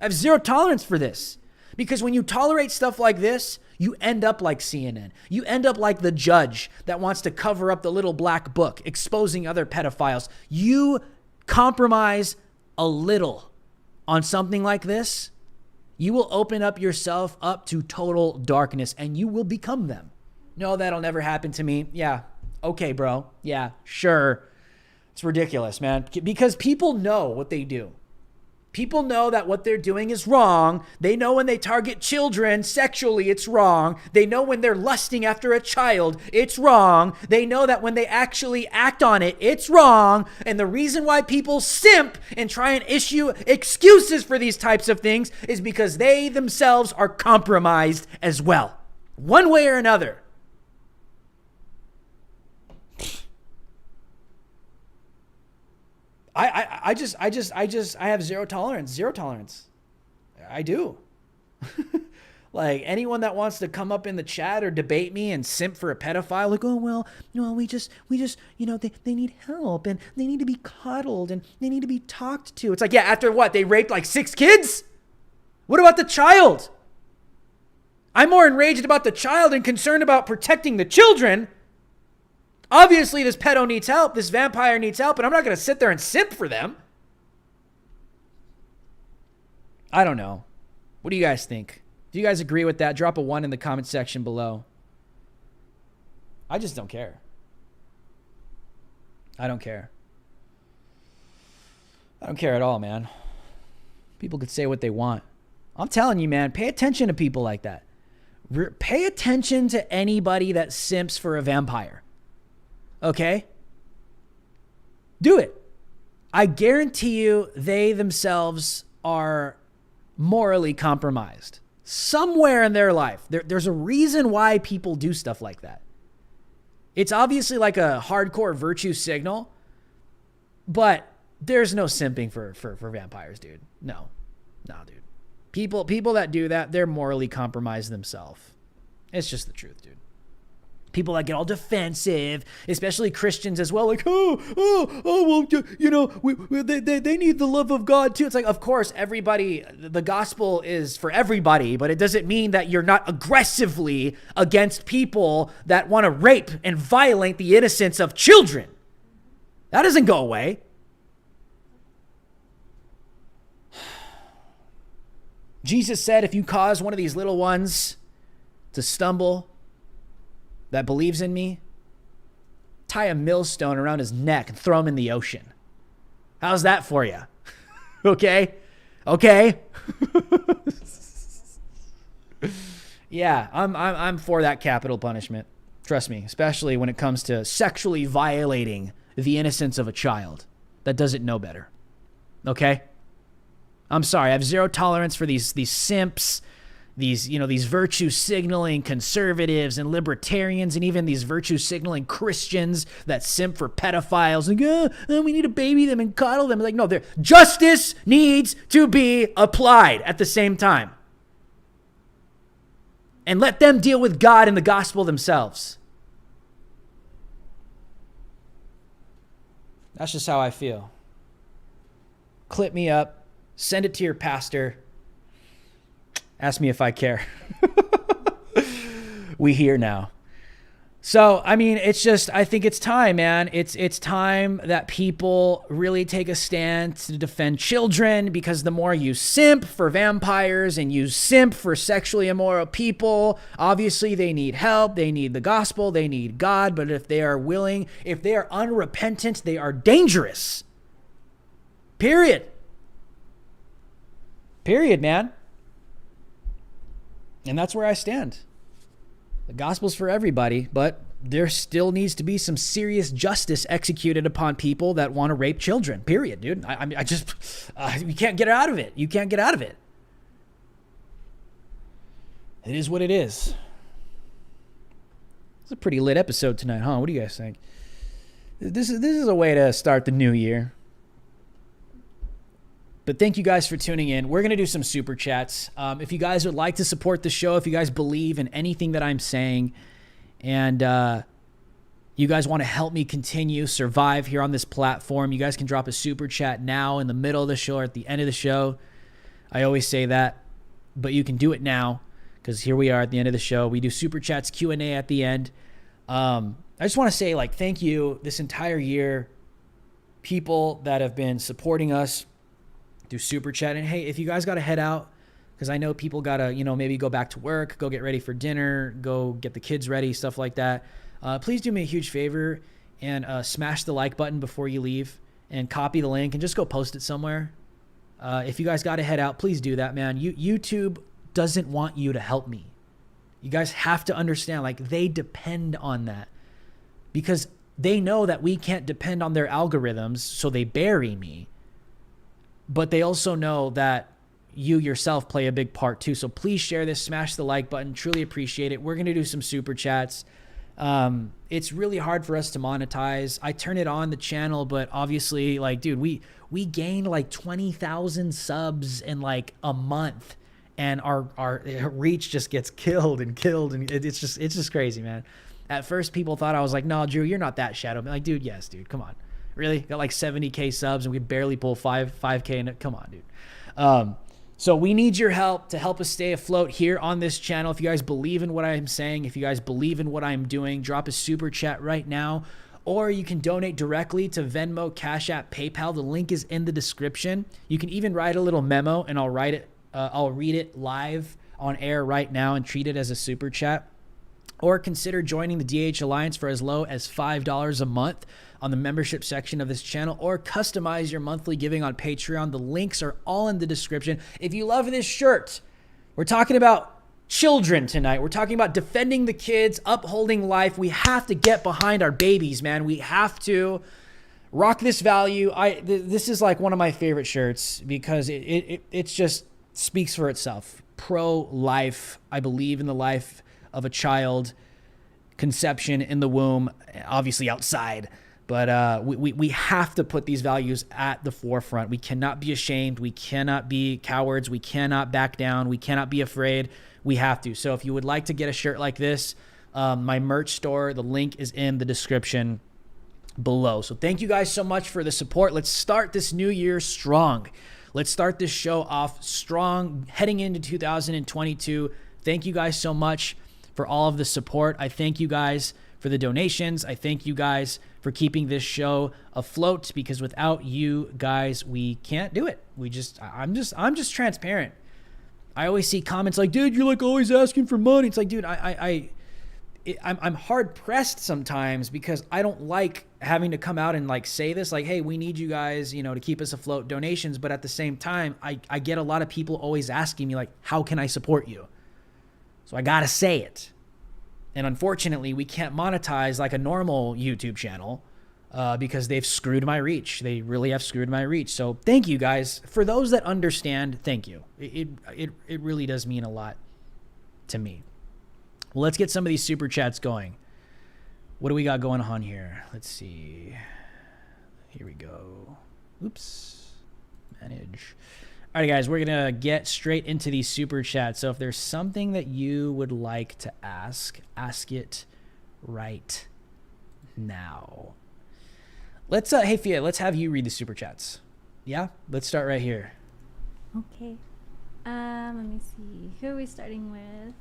I have zero tolerance for this, because when you tolerate stuff like this, you end up like CNN. You end up like the judge that wants to cover up the little black book, exposing other pedophiles. You compromise a little on something like this, you will open up yourself up to total darkness and you will become them. No, that'll never happen to me. Yeah. Okay, bro. Yeah, sure. It's ridiculous, man. Because people know what they do. People know that what they're doing is wrong. They know when they target children sexually, it's wrong. They know when they're lusting after a child, it's wrong. They know that when they actually act on it, it's wrong. And the reason why people simp and try and issue excuses for these types of things is because they themselves are compromised as well, one way or another. I have zero tolerance. I do. Like, anyone that wants to come up in the chat or debate me and simp for a pedophile, like, oh, well, no, we just, they need help and they need to be coddled and they need to be talked to. It's like, yeah, after what? They raped like 6 kids? What about the child? I'm more enraged about the child and concerned about protecting the children. Obviously, this pedo needs help. This vampire needs help, and I'm not going to sit there and simp for them. I don't know. What do you guys think? Do you guys agree with that? Drop a 1 in the comment section below. I just don't care. I don't care. I don't care at all, man. People could say what they want. I'm telling you, man, pay attention to people like that. Pay attention to anybody that simps for a vampire. Okay? Do it. I guarantee you they themselves are morally compromised. Somewhere in their life. There's a reason why people do stuff like that. It's obviously like a hardcore virtue signal, but there's no simping for vampires, dude. No, dude. People that do that, they're morally compromised themselves. It's just the truth, dude. People that get all defensive, especially Christians as well, like, well, you know, they need the love of God too. It's like, of course, everybody, the gospel is for everybody, but it doesn't mean that you're not aggressively against people that want to rape and violate the innocence of children. That doesn't go away. Jesus said, if you cause one of these little ones to stumble, that believes in me, tie a millstone around his neck and throw him in the ocean. How's that for you? Okay? Yeah, I'm for that capital punishment. Trust me, especially when it comes to sexually violating the innocence of a child that doesn't know better. Okay? I'm sorry, I have zero tolerance for these simps, these virtue signaling conservatives and libertarians, and even these virtue signaling Christians that simp for pedophiles. Like, we need to baby them and coddle them. Like, no, justice needs to be applied at the same time. And let them deal with God and the gospel themselves. That's just how I feel. Clip me up, send it to your pastor. Ask me if I care. We here now. So, I mean, it's just, I think it's time, man. It's time that people really take a stand to defend children, because the more you simp for vampires and you simp for sexually immoral people, obviously they need help, they need the gospel, they need God, but if they are willing, if they are unrepentant, they are dangerous. Period. Period, man. And that's where I stand. The gospel's for everybody, but there still needs to be some serious justice executed upon people that want to rape children. Period, dude. I mean, you can't get out of it. You can't get out of it. It is what it is. It's a pretty lit episode tonight, huh? What do you guys think? This is a way to start the new year. But thank you guys for tuning in. We're going to do some super chats. If you guys would like to support the show, if you guys believe in anything that I'm saying, and you guys want to help me continue survive here on this platform, you guys can drop a super chat now in the middle of the show or at the end of the show. I always say that, but you can do it now, because here we are at the end of the show. We do super chats, Q&A at the end. I just want to say, like, thank you this entire year, people that have been supporting us through super chat. And hey, if you guys got to head out, because I know people got to, maybe go back to work, go get ready for dinner, go get the kids ready, stuff like that. Please do me a huge favor and smash the like button before you leave and copy the link and just go post it somewhere. If you guys got to head out, please do that, man. YouTube doesn't want you to help me. You guys have to understand, like, they depend on that, because they know that we can't depend on their algorithms, so they bury me. But they also know that you yourself play a big part too. So please share this, smash the like button. Truly appreciate it. We're going to do some super chats. It's really hard for us to monetize. I turn it on the channel, but obviously, like, dude, we gained like 20,000 subs in like a month, and our reach just gets killed, and it's just crazy, man. At first, people thought I was like, no, Drew, you're not that shadow. I'm like, dude, yes, dude, come on. Really? Got like 70K subs and we barely pull 5K in it. Come on, dude. So we need your help to help us stay afloat here on this channel. If you guys believe in what I'm saying, if you guys believe in what I'm doing, drop a super chat right now, or you can donate directly to Venmo, Cash App, PayPal. The link is in the description. You can even write a little memo and I'll read it live on air right now and treat it as a super chat. Or consider joining the DH Alliance for as low as $5 a month on the membership section of this channel, or customize your monthly giving on Patreon. The links are all in the description. If you love this shirt, we're talking about children tonight. We're talking about defending the kids, upholding life. We have to get behind our babies, man. We have to rock this value. This is like one of my favorite shirts, because it just speaks for itself. Pro-life. I believe in the life of a child, conception in the womb, obviously outside. But we have to put these values at the forefront. We cannot be ashamed. We cannot be cowards. We cannot back down. We cannot be afraid. We have to. So if you would like to get a shirt like this, my merch store, the link is in the description below. So thank you guys so much for the support. Let's start this new year strong. Let's start this show off strong, heading into 2022. Thank you guys so much for all of the support. I thank you guys for the donations. I thank you guys for keeping this show afloat, because without you guys, we can't do it. I'm just transparent. I always see comments like, dude, you're like always asking for money. It's like, dude, I'm hard pressed sometimes, because I don't like having to come out and like say this, like, hey, we need you guys, to keep us afloat, donations. But at the same time, I get a lot of people always asking me, like, how can I support you? So I gotta say it. And unfortunately, we can't monetize like a normal YouTube channel because they've screwed my reach. They really have screwed my reach. So thank you guys. For those that understand, thank you. It really does mean a lot to me. Well, let's get some of these super chats going. What do we got going on here? Let's see. Here we go. Oops. Manage. All right, guys, we're going to get straight into these super chats. So if there's something that you would like to ask it right now. Let's, hey, Fia, let's have you read the super chats. Yeah? Let's start right here. Okay. Let me see. Who are we starting with?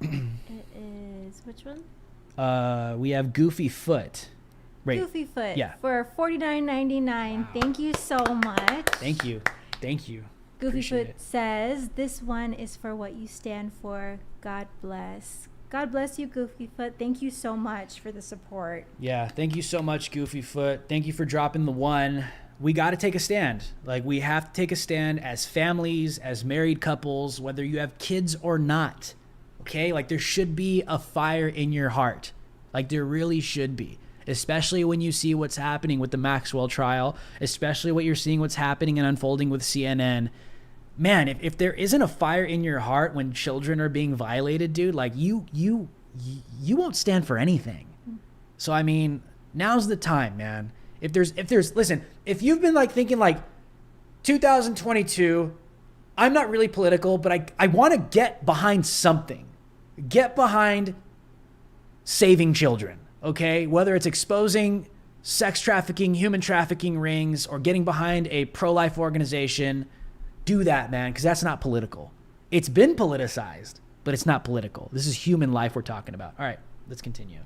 It is, which one? We have Goofy Foot. Right. Goofy Foot. Yeah. For $49.99. Thank you so much. Thank you. Goofy Appreciate Foot it. says, this one is for what you stand for. God bless. God bless you, Goofy Foot. Thank you so much for the support. Yeah, thank you so much, Goofy Foot. Thank you for dropping the one. We got to take a stand. Like, we have to take a stand as families, as married couples, whether you have kids or not. Okay? Like, there should be a fire in your heart. Like, there really should be. Especially when you see what's happening with the Maxwell trial, especially what you're seeing what's happening and unfolding with CNN. Man, if there isn't a fire in your heart when children are being violated, dude, like you won't stand for anything. So I mean, now's the time, man. If there's listen, if you've been like thinking like 2022, I'm not really political, but I want to get behind something. Get behind saving children, okay? Whether it's exposing sex trafficking, human trafficking rings, or getting behind a pro-life organization, do that, man, because that's not political. It's been politicized, but it's not political. This is human life we're talking about. All right, let's continue.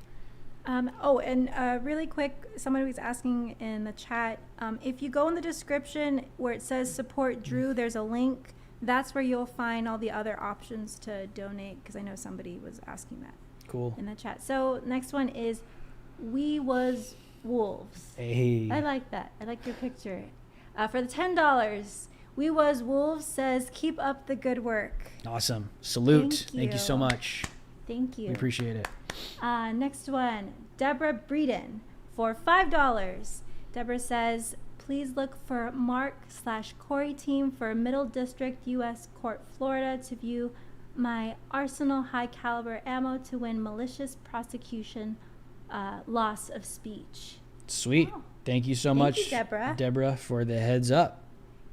Really quick, somebody was asking in the chat, if you go in the description where it says support Drew, there's a link. That's where you'll find all the other options to donate, because I know somebody was asking that. Cool. In the chat. So next one is We Was Wolves. Hey. I like that. I like your picture. For the $10, We Was Wolves says, keep up the good work. Awesome. Salute. Thank you so you. much. Thank you. We appreciate it. Next one, Deborah Breeden for $5. Deborah says, please look for Mark/Corey team for Middle District U.S. Court, Florida to view my arsenal high caliber ammo to win malicious prosecution, loss of speech. Sweet. Oh. Thank you so Thank much, you, Deborah. Deborah, for the heads up.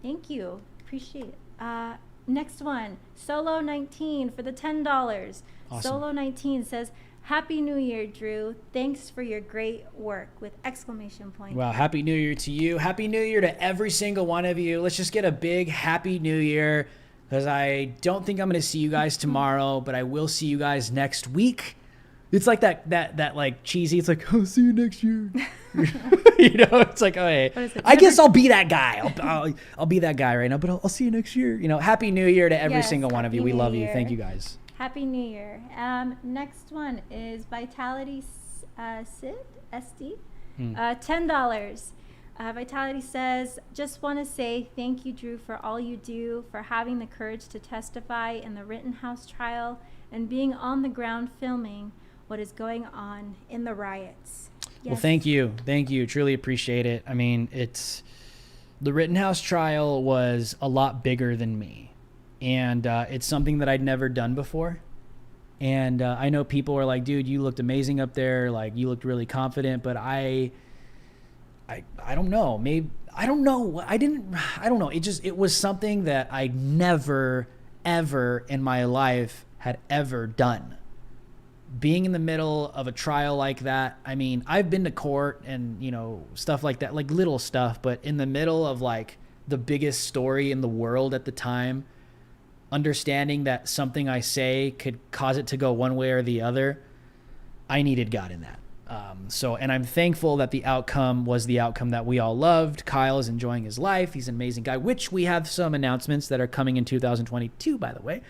Thank you. Appreciate it. Next one, Solo19 for the $10. Awesome. Solo19 says, Happy New Year, Drew. Thanks for your great work with exclamation point. Wow. Happy New Year to you. Happy New Year to every single one of you. Let's just get a big Happy New Year, because I don't think I'm going to see you guys tomorrow, but I will see you guys next week. It's like that like cheesy. It's like, I'll see you next year. You know, it's like, oh, hey, I guess I'll be that guy. I'll be that guy right now, but I'll see you next year. You know, Happy New Year to every single one of you. We love you. Thank you guys. Happy New Year. Next one is Vitality Sid, SD. $10. Vitality says, just want to say thank you, Drew, for all you do, for having the courage to testify in the Rittenhouse trial and being on the ground filming what is going on in the riots. Yes. Well, thank you. Thank you. Truly appreciate it. I mean, the Rittenhouse trial was a lot bigger than me. And it's something that I'd never done before. And I know people are like, dude, you looked amazing up there. Like, you looked really confident. But I don't know. Maybe, I don't know. I don't know. It was something that I never, ever in my life had ever done. Being in the middle of a trial like that, I mean, I've been to court and, you know, stuff like that, like little stuff, but in the middle of like the biggest story in the world at the time, understanding that something I say could cause it to go one way or the other, I needed God in that. And I'm thankful that the outcome was the outcome that we all loved. Kyle is enjoying his life. He's an amazing guy, which we have some announcements that are coming in 2022, by the way,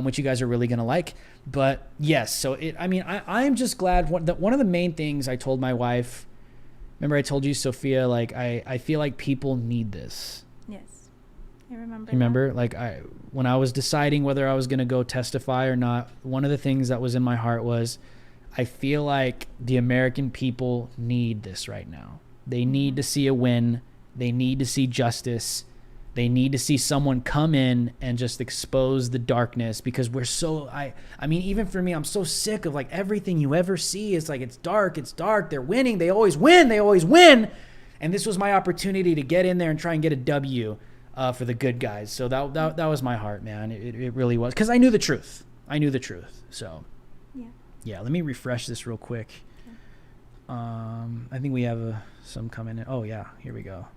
which you guys are really going to like. But yes, so I'm just glad that one of the main things I told my wife, remember I told you, Sophia, like, I feel like people need this. Yes. I remember. Remember, like when I was deciding whether I was going to go testify or not, one of the things that was in my heart was, I feel like the American people need this right now. They need to see a win. They need to see justice. They need to see someone come in and just expose the darkness, because we're so, I mean, even for me, I'm so sick of like everything you ever see is like, it's dark. They're winning. They always win. And this was my opportunity to get in there and try and get a W for the good guys. So that was my heart, man. It really was. Because I knew the truth. So. Yeah, let me refresh this real quick. Okay. I think we have some coming in. Oh, yeah, here we go.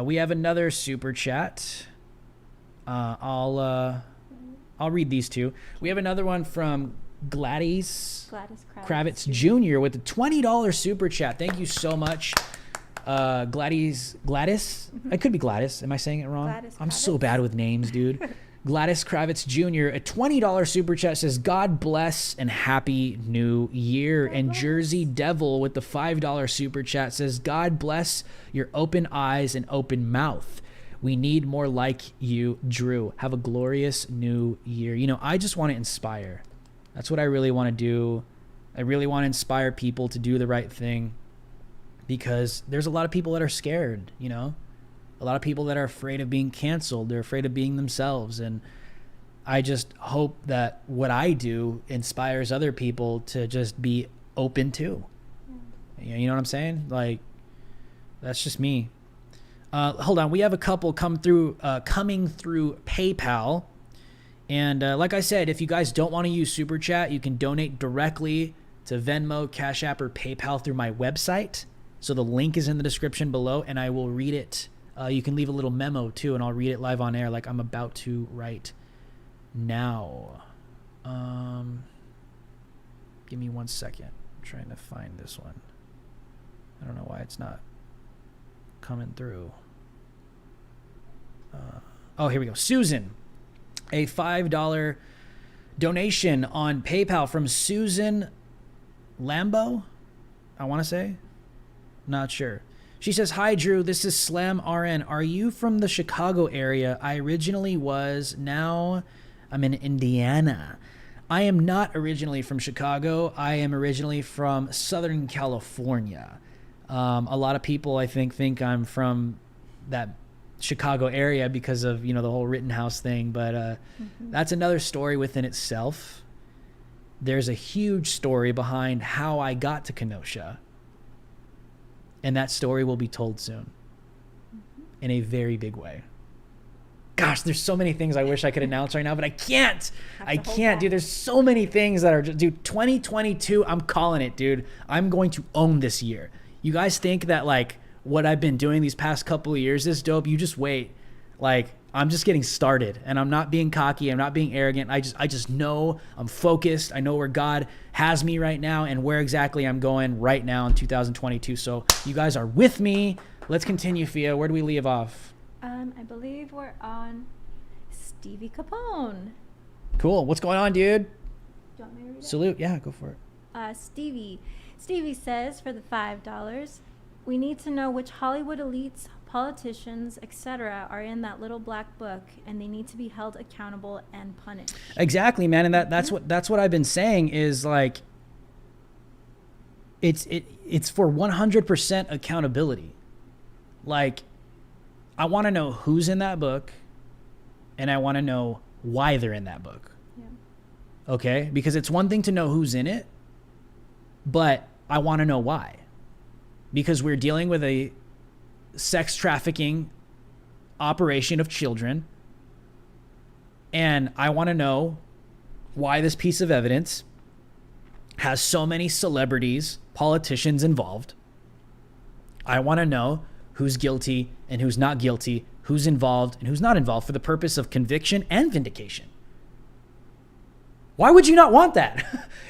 We have another super chat. I'll read these two. We have another one from Gladys Kravitz Jr. with the $20 super chat. Thank you so much. Gladys? It could be Gladys. Am I saying it wrong? I'm so bad with names, dude. Gladys Kravitz Jr., a $20 super chat says, God bless and happy new year. And Jersey Devil with the $5 super chat says, God bless your open eyes and open mouth. We need more like you, Drew. Have a glorious new year. You know, I just want to inspire. That's what I really want to do. I really want to inspire people to do the right thing, because there's a lot of people that are scared, you know? A lot of people that are afraid of being canceled. They're afraid of being themselves. And I just hope that what I do inspires other people to just be open too. You know what I'm saying? Like, that's just me. Hold on. We have a couple coming through PayPal. And like I said, if you guys don't want to use Super Chat, you can donate directly to Venmo, Cash App, or PayPal through my website. So the link is in the description below, and I will read it. You can leave a little memo too, and I'll read it live on air like I'm about to right now. Give me 1 second. I'm trying to find this one. I don't know why it's not coming through. Oh, here we go. Susan, a $5 donation on PayPal from Susan Lambo, I want to say. Not sure. She says, hi, Drew. This is Slam RN. Are you from the Chicago area? I originally was. Now I'm in Indiana. I am not originally from Chicago. I am originally from Southern California. A lot of people, I think I'm from that Chicago area because of, you know, the whole Rittenhouse thing. But that's another story within itself. There's a huge story behind how I got to Kenosha. And that story will be told soon in a very big way. Gosh, there's so many things I wish I could announce right now, but I can't. I can't, dude. There's so many things that are just, dude, 2022, I'm calling it, dude. I'm going to own this year. You guys think that, like, what I've been doing these past couple of years is dope? You just wait. Like, I'm just getting started, and I'm not being cocky. I'm not being arrogant. I just know I'm focused. I know where God has me right now and where exactly I'm going right now in 2022. So you guys are with me. Let's continue, Fia. Where do we leave off? I believe we're on Stevie Capone. Cool. What's going on, dude? Do you want me to read it? Salute. Yeah, go for it. Stevie says, for the $5, we need to know which Hollywood elites, politicians, etc. are in that little black book, and they need to be held accountable and punished. Exactly, man. And that's what I've been saying is, like, it's for 100% accountability. Like, I want to know who's in that book, and I want to know why they're in that book. Yeah. Okay? Because it's one thing to know who's in it, but I want to know why. Because we're dealing with a sex trafficking operation of children, and I want to know why this piece of evidence has so many celebrities, politicians involved. I want to know who's guilty and who's not guilty, who's involved and who's not involved, for the purpose of conviction and vindication. Why would you not want that?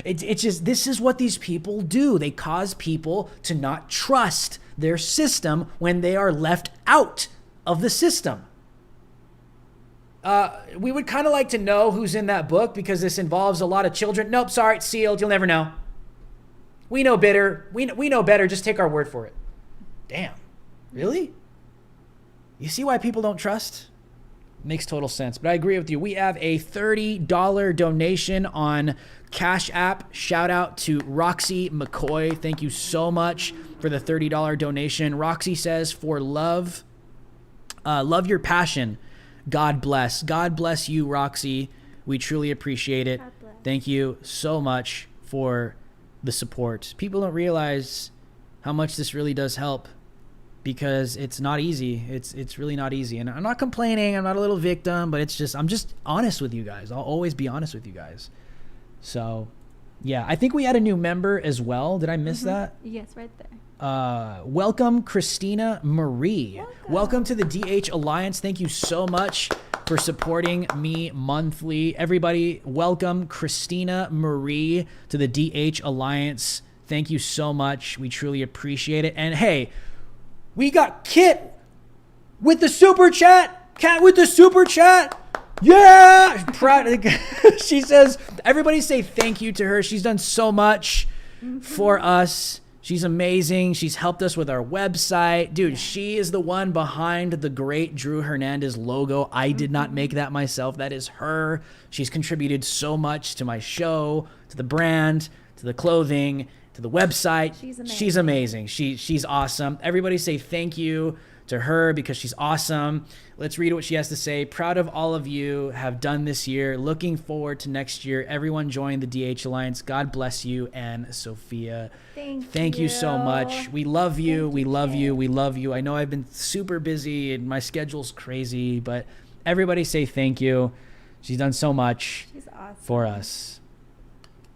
It's just, this is what these people do. They cause people to not trust their system when they are left out of the system. We would kind of like to know who's in that book because this involves a lot of children. Nope, sorry, it's sealed. You'll never know. We know better. We know better. Just take our word for it. Damn. Really? You see why people don't trust? Makes total sense. But I agree with you. We have a $30 donation on Cash App. Shout out to Roxy McCoy. Thank you so much for the $30 donation. Roxy says, for love your passion. God bless. God bless you, Roxy. We truly appreciate it. Thank you so much for the support. People don't realize how much this really does help, because it's not easy. It's really not easy. And I'm not complaining. I'm not a little victim, but it's just, I'm just honest with you guys. I'll always be honest with you guys. So, yeah, I think we had a new member as well. Did I miss that? Yes, right there. Welcome, Christina Marie. Welcome to the DH Alliance. Thank you so much for supporting me monthly. Everybody, welcome Christina Marie to the DH Alliance. Thank you so much. We truly appreciate it. And hey, we got Kit with the super chat. Cat with the super chat. Yeah. She says, everybody say thank you to her. She's done so much for us. She's amazing. She's helped us with our website. Dude, she is the one behind the great Drew Hernandez logo. I did not make that myself. That is her. She's contributed so much to my show, to the brand, to the clothing, to the website. She's amazing. She's awesome. Everybody say thank you to her because she's awesome. Let's read what she has to say. Proud of all of you have done this year. Looking forward to next year. Everyone join the DH Alliance. God bless you and Sophia. Thank you so much. We love you. We love you. We love you. I know I've been super busy and my schedule's crazy, but everybody say thank you. She's done so much for us.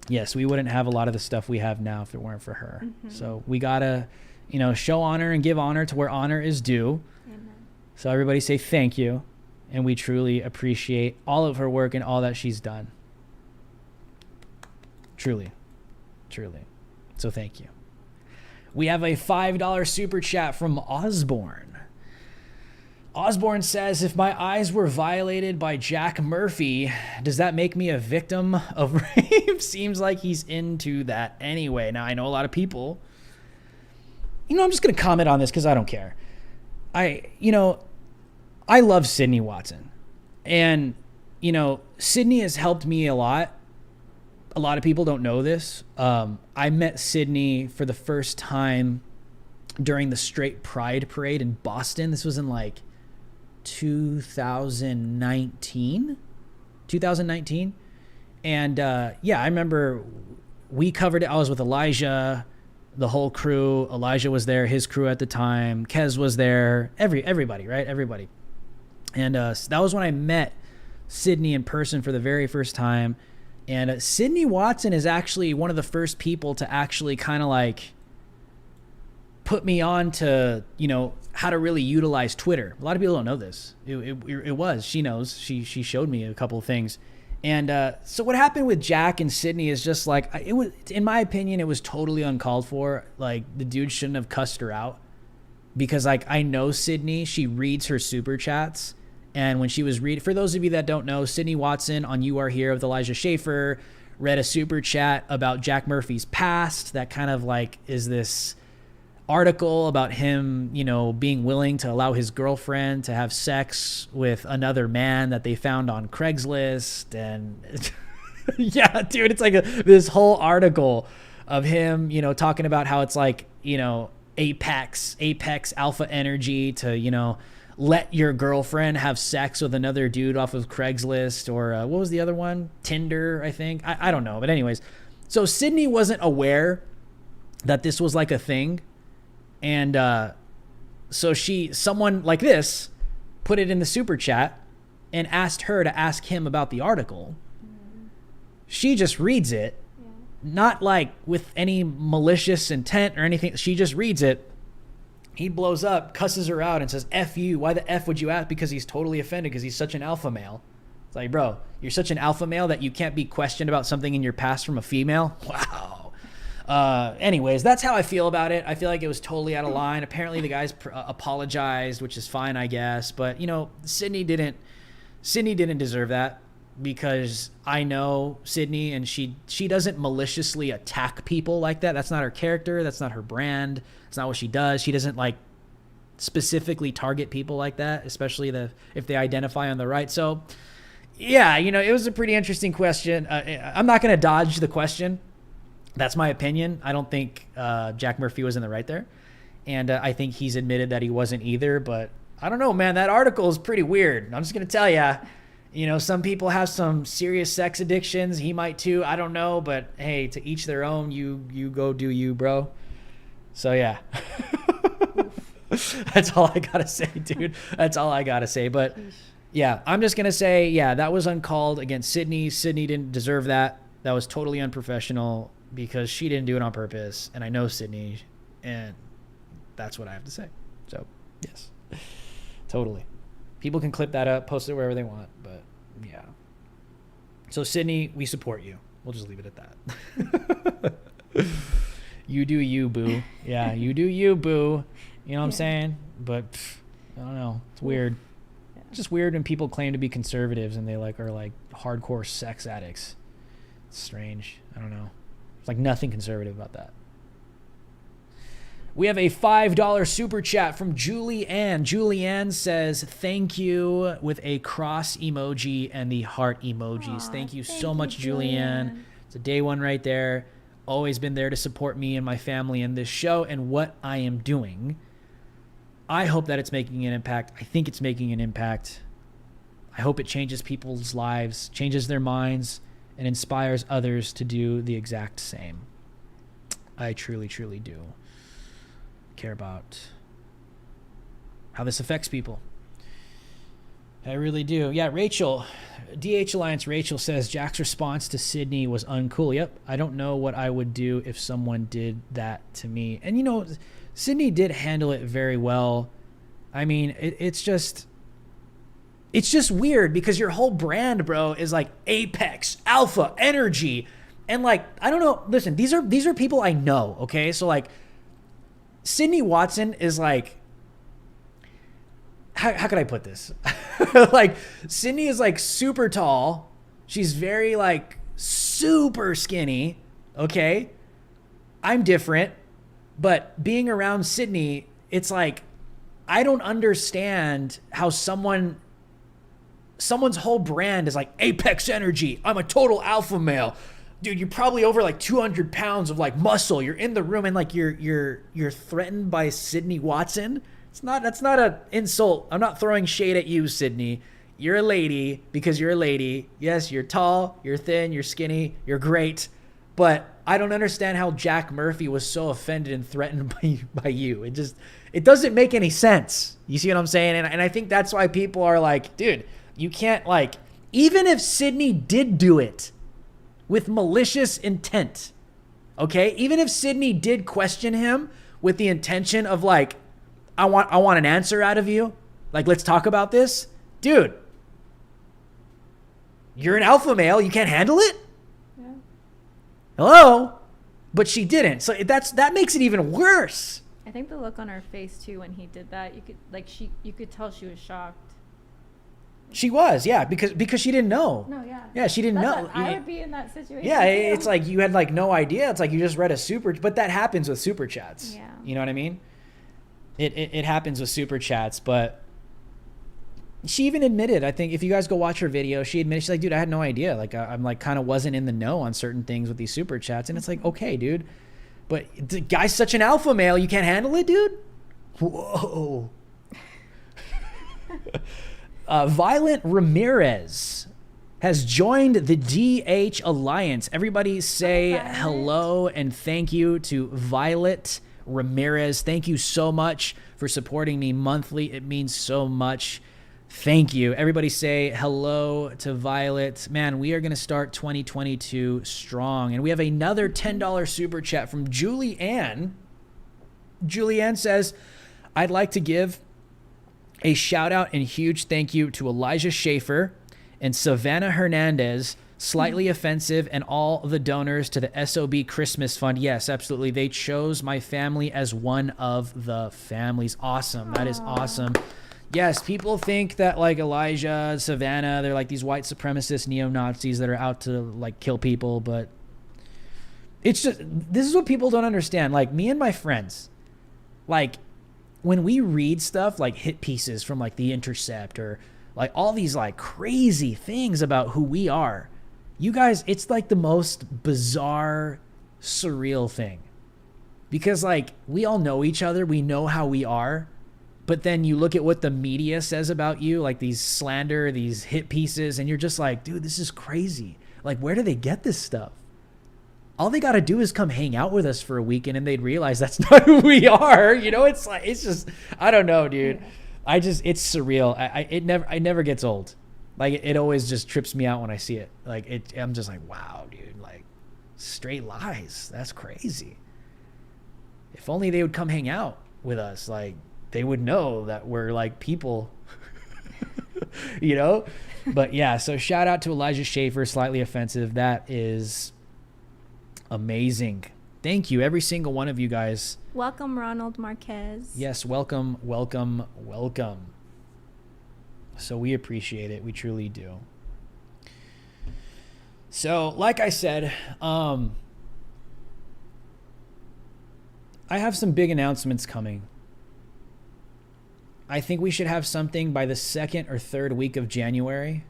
Yes, we wouldn't have a lot of the stuff we have now if it weren't for her. So we gotta, show honor and give honor to where honor is due. Amen. So everybody say thank you. And we truly appreciate all of her work and all that she's done. Truly. Truly. So thank you. We have a $5 super chat from Osborne. Osborne says, if my eyes were violated by Jack Murphy, does that make me a victim of rape? Seems like he's into that anyway. Now, I know a lot of people. I'm just going to comment on this because I don't care. I love Sydney Watson. And, Sydney has helped me a lot. A lot of people don't know this. I met Sydney for the first time during the Straight Pride Parade in Boston. This was in 2019. And I remember we covered it. I was with Elijah, the whole crew. Elijah was there, his crew at the time. Kez was there. Everybody, right? Everybody. And that was when I met Sydney in person for the very first time. And Sydney Watson is actually one of the first people to actually kind of put me on to, how to really utilize Twitter. A lot of people don't know this. It was. She knows. She showed me a couple of things. And so what happened with Jack and Sydney is just it was, in my opinion, it was totally uncalled for. The dude shouldn't have cussed her out because I know Sydney, she reads her super chats. And when she was reading, for those of you that don't know, Sydney Watson on You Are Here with Elijah Schaefer read a super chat about Jack Murphy's past that kind of is this article about him, being willing to allow his girlfriend to have sex with another man that they found on Craigslist. And yeah, dude, it's this whole article of him, talking about how it's apex alpha energy to, let your girlfriend have sex with another dude off of Craigslist or what was the other one? Tinder, I think. I don't know. But anyways, so Sydney wasn't aware that this was a thing. And so someone like this put it in the super chat and asked her to ask him about the article. She just reads it, not with any malicious intent or anything. She just reads it. He blows up, cusses her out and says, F you. Why the F would you ask? Because he's totally offended because he's such an alpha male. It's bro, you're such an alpha male that you can't be questioned about something in your past from a female? Wow. Anyways, that's how I feel about it. I feel like it was totally out of line. Apparently the guys apologized, which is fine, I guess. But, Sydney didn't deserve that because I know Sydney and she doesn't maliciously attack people like that. That's not her character. That's not her brand. It's not what she does. She doesn't specifically target people like that, especially if they identify on the right. So yeah, it was a pretty interesting question. I'm not going to dodge the question. That's my opinion. I don't think Jack Murphy was in the right there. And I think he's admitted that he wasn't either, but I don't know, man, that article is pretty weird. I'm just going to tell you, some people have some serious sex addictions. He might too. I don't know, but hey, to each their own. You go do you, bro. So yeah, that's all I got to say, dude. That's all I got to say. But yeah, I'm just going to say, yeah, that was uncalled against Sydney. Sydney didn't deserve that. That was totally unprofessional because she didn't do it on purpose. And I know Sydney, and that's what I have to say. So yes, totally. People can clip that up, post it wherever they want, but yeah. So Sydney, we support you. We'll just leave it at that. You do you, boo. Yeah, you do you, boo. You know what I'm saying? But I don't know. It's weird. Yeah. It's just weird when people claim to be conservatives and they like are like hardcore sex addicts. It's strange. I don't know. It's like nothing conservative about that. We have a $5 super chat from Julie Ann. Julie Ann says, thank you with a cross emoji and the heart emojis. Aw, thank you so much, Julie Ann. It's a day one right there. Always been there to support me and my family in this show and what I am doing. I hope that it's making an impact. I think it's making an impact. I hope it changes people's lives, changes their minds, and inspires others to do the exact same. I truly, truly do care about how this affects people. I really do. Yeah, Rachel, DH Alliance Rachel says, Jack's response to Sydney was uncool. Yep, I don't know what I would do if someone did that to me. And, you know, Sydney did handle it very well. I mean, it's just weird because your whole brand, bro, is like apex, alpha, energy. And, like, I don't know. Listen, these are people I know, okay? So, like, Sydney Watson is like, how could I put this? Like, Sydney is like super tall. She's very like super skinny. Okay. I'm different, but being around Sydney, it's like, I don't understand how someone's whole brand is like apex energy. I'm a total alpha male. Dude, you're probably over like 200 pounds of like muscle. You're in the room and like you're threatened by Sydney Watson. That's not an insult. I'm not throwing shade at you, Sydney. You're a lady because you're a lady. Yes, you're tall, you're thin, you're skinny, you're great. But I don't understand how Jack Murphy was so offended and threatened by you. It doesn't make any sense. You see what I'm saying? And I think that's why people are like, dude, you can't like, even if Sydney did do it with malicious intent, okay? Even if Sydney did question him with the intention of like, I want an answer out of you. Like, let's talk about this. Dude, you're an alpha male. You can't handle it? Yeah. Hello? But she didn't. So that makes it even worse. I think the look on her face too when he did that, you could tell she was shocked. She was, yeah, because she didn't know. No, yeah. Yeah, she didn't know. I would be in that situation. Yeah, too. it's like you had like no idea. It's like you just read a but that happens with super chats. Yeah. You know what I mean? It happens with super chats, but she even admitted, I think if you guys go watch her video, she admitted, she's like, dude, I had no idea. Like I'm like kind of wasn't in the know on certain things with these super chats. And it's like, okay, dude, but the guy's such an alpha male. You can't handle it, dude. Whoa. Violent Ramirez has joined the DH Alliance. Everybody say hello and thank you to Violet Ramirez. Thank you so much for supporting me monthly. It means so much. Thank you. Everybody say hello to Violet. Man, we are going to start 2022 strong. And we have another $10 super chat from Julie Ann. Julie Ann says, I'd like to give a shout out and huge thank you to Elijah Schaefer and Savannah Hernandez, Slightly Offensive, and all the donors to the SOB Christmas Fund. Yes, absolutely. They chose my family as one of the families. Awesome. That is awesome. Yes, people think that like Elijah, Savannah, they're like these white supremacist neo-Nazis that are out to like kill people, but it's just, this is what people don't understand. Like me and my friends, like when we read stuff like hit pieces from like The Intercept or like all these like crazy things about who we are, you guys, it's like the most bizarre, surreal thing. Because like we all know each other, we know how we are, but then you look at what the media says about you, like these slander, these hit pieces, and you're just like, dude, this is crazy. Like, where do they get this stuff? All they got to do is come hang out with us for a weekend and they'd realize that's not who we are. You know, it's like, it's just, I don't know, dude. It's surreal. It never gets old. Like it always just trips me out when I see it. Like I'm just like, wow, dude, like straight lies. That's crazy. If only they would come hang out with us. Like they would know that we're like people. You know? But yeah, so shout out to Elijah Schaefer, Slightly Offensive. That is amazing. Thank you, every single one of you guys. Welcome, Ronald Marquez. Yes, welcome, welcome, welcome. So we appreciate it. We truly do. So, like I said, I have some big announcements coming. I think we should have something by the 2nd or 3rd week of January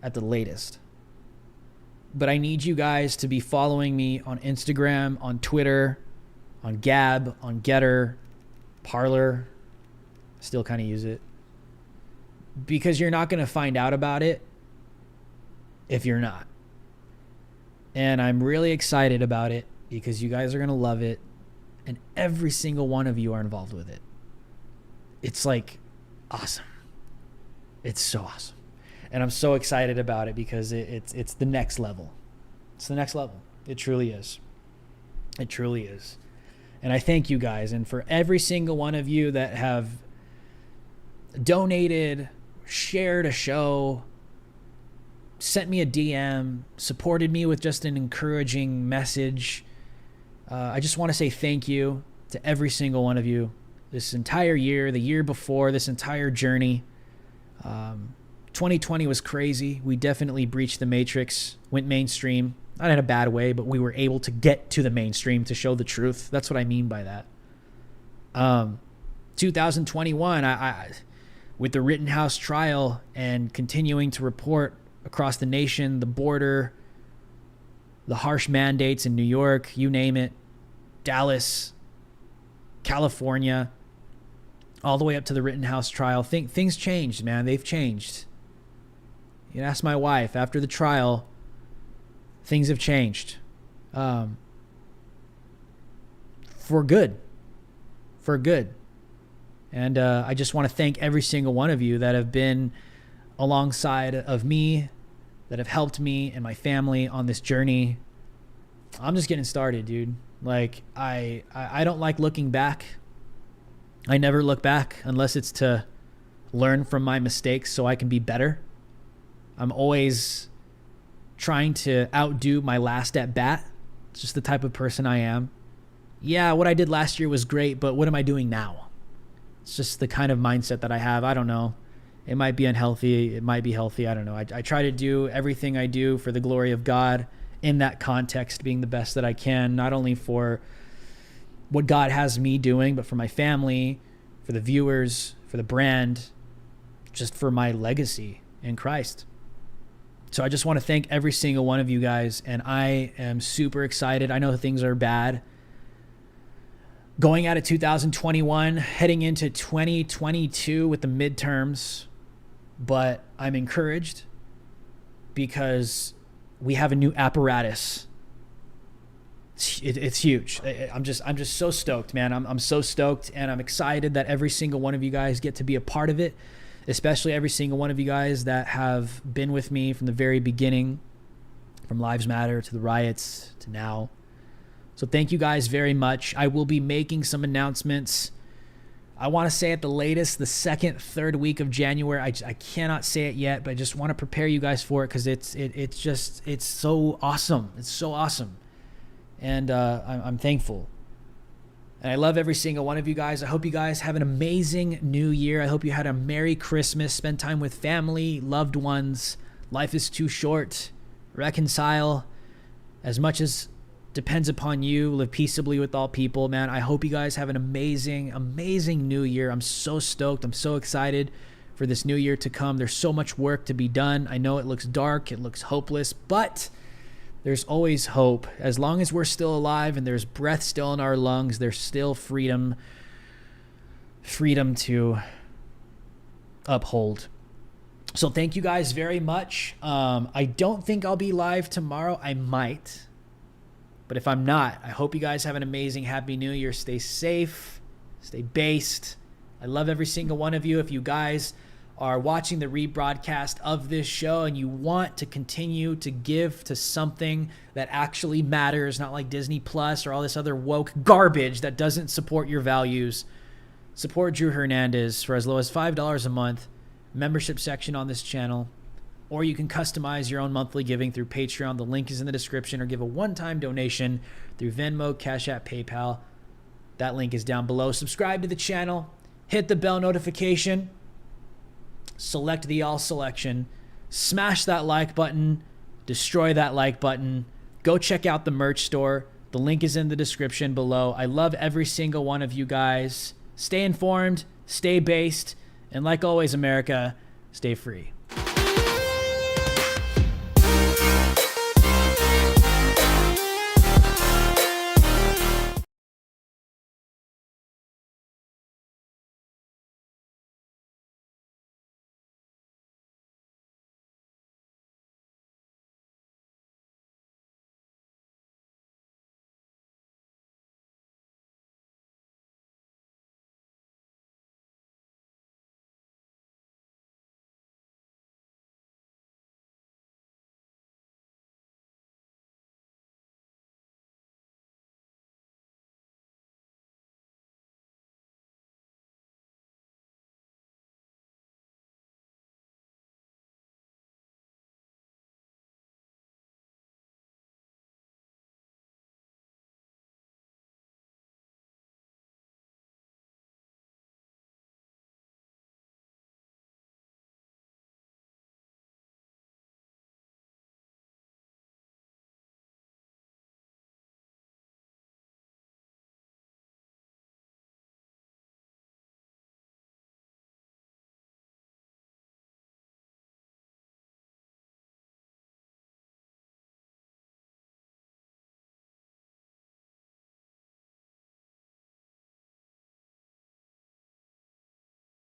at the latest. But I need you guys to be following me on Instagram, on Twitter, on Gab, on Getter, Parlor. Still kind of use it. Because you're not going to find out about it if you're not. And I'm really excited about it because you guys are going to love it. And every single one of you are involved with it. It's like awesome. It's so awesome. And I'm so excited about it because it's the next level. It's the next level. It truly is. It truly is. And I thank you guys. And for every single one of you that have donated, shared a show, sent me a DM, supported me with just an encouraging message. I just want to say thank you to every single one of you. This entire year, the year before, this entire journey. 2020 was crazy. We definitely breached the matrix, went mainstream. Not in a bad way, but we were able to get to the mainstream to show the truth. That's what I mean by that. 2021, I with the Rittenhouse trial and continuing to report across the nation, the border, the harsh mandates in New York, you name it, Dallas, California, all the way up to the Rittenhouse trial. Things changed, man. They've changed. You can ask my wife. After the trial, things have changed. For good. For good. And I just want to thank every single one of you that have been alongside of me, that have helped me and my family on this journey. I'm just getting started, dude. Like, I don't like looking back. I never look back unless it's to learn from my mistakes so I can be better. I'm always trying to outdo my last at bat. It's just the type of person I am. Yeah, what I did last year was great, but what am I doing now? It's just the kind of mindset that I have. I don't know. It might be unhealthy. It might be healthy. I don't know. I try to do everything I do for the glory of God in that context, being the best that I can, not only for what God has me doing, but for my family, for the viewers, for the brand, just for my legacy in Christ. So I just want to thank every single one of you guys, and I am super excited. I know things are bad. Going out of 2021, heading into 2022 with the midterms, but I'm encouraged because we have a new apparatus. It's huge. I'm just so stoked, man. I'm so stoked, and I'm excited that every single one of you guys get to be a part of it, especially every single one of you guys that have been with me from the very beginning, from Lives Matter to the riots to now. So thank you guys very much. I will be making some announcements. I want to say at the latest, the 2nd, 3rd week of January. I cannot say it yet, but I just want to prepare you guys for it because it's so awesome. It's so awesome. And I'm thankful. And I love every single one of you guys. I hope you guys have an amazing new year. I hope you had a Merry Christmas. Spend time with family, loved ones. Life is too short. Reconcile as much as depends upon you. Live peaceably with all people, man. I hope you guys have an amazing, amazing new year. I'm so stoked. I'm so excited for this new year to come. There's so much work to be done. I know it looks dark. It looks hopeless, but there's always hope. As long as we're still alive and there's breath still in our lungs, there's still freedom to uphold. So thank you guys very much. I don't think I'll be live tomorrow. I might. But if I'm not, I hope you guys have an amazing Happy New Year. Stay safe. Stay based. I love every single one of you. If you guys are watching the rebroadcast of this show and you want to continue to give to something that actually matters, not like Disney Plus or all this other woke garbage that doesn't support your values, support Drew Hernandez for as low as $5 a month. membership section on this channel, or you can customize your own monthly giving through Patreon. The link is in the description, or give a one-time donation through Venmo, Cash App, PayPal. That link is down below. Subscribe to the channel, hit the bell notification, select the all selection, smash that like button, destroy that like button. Go check out the merch store. The link is in the description below. I love every single one of you guys. Stay informed, stay based, and like always, America, stay free.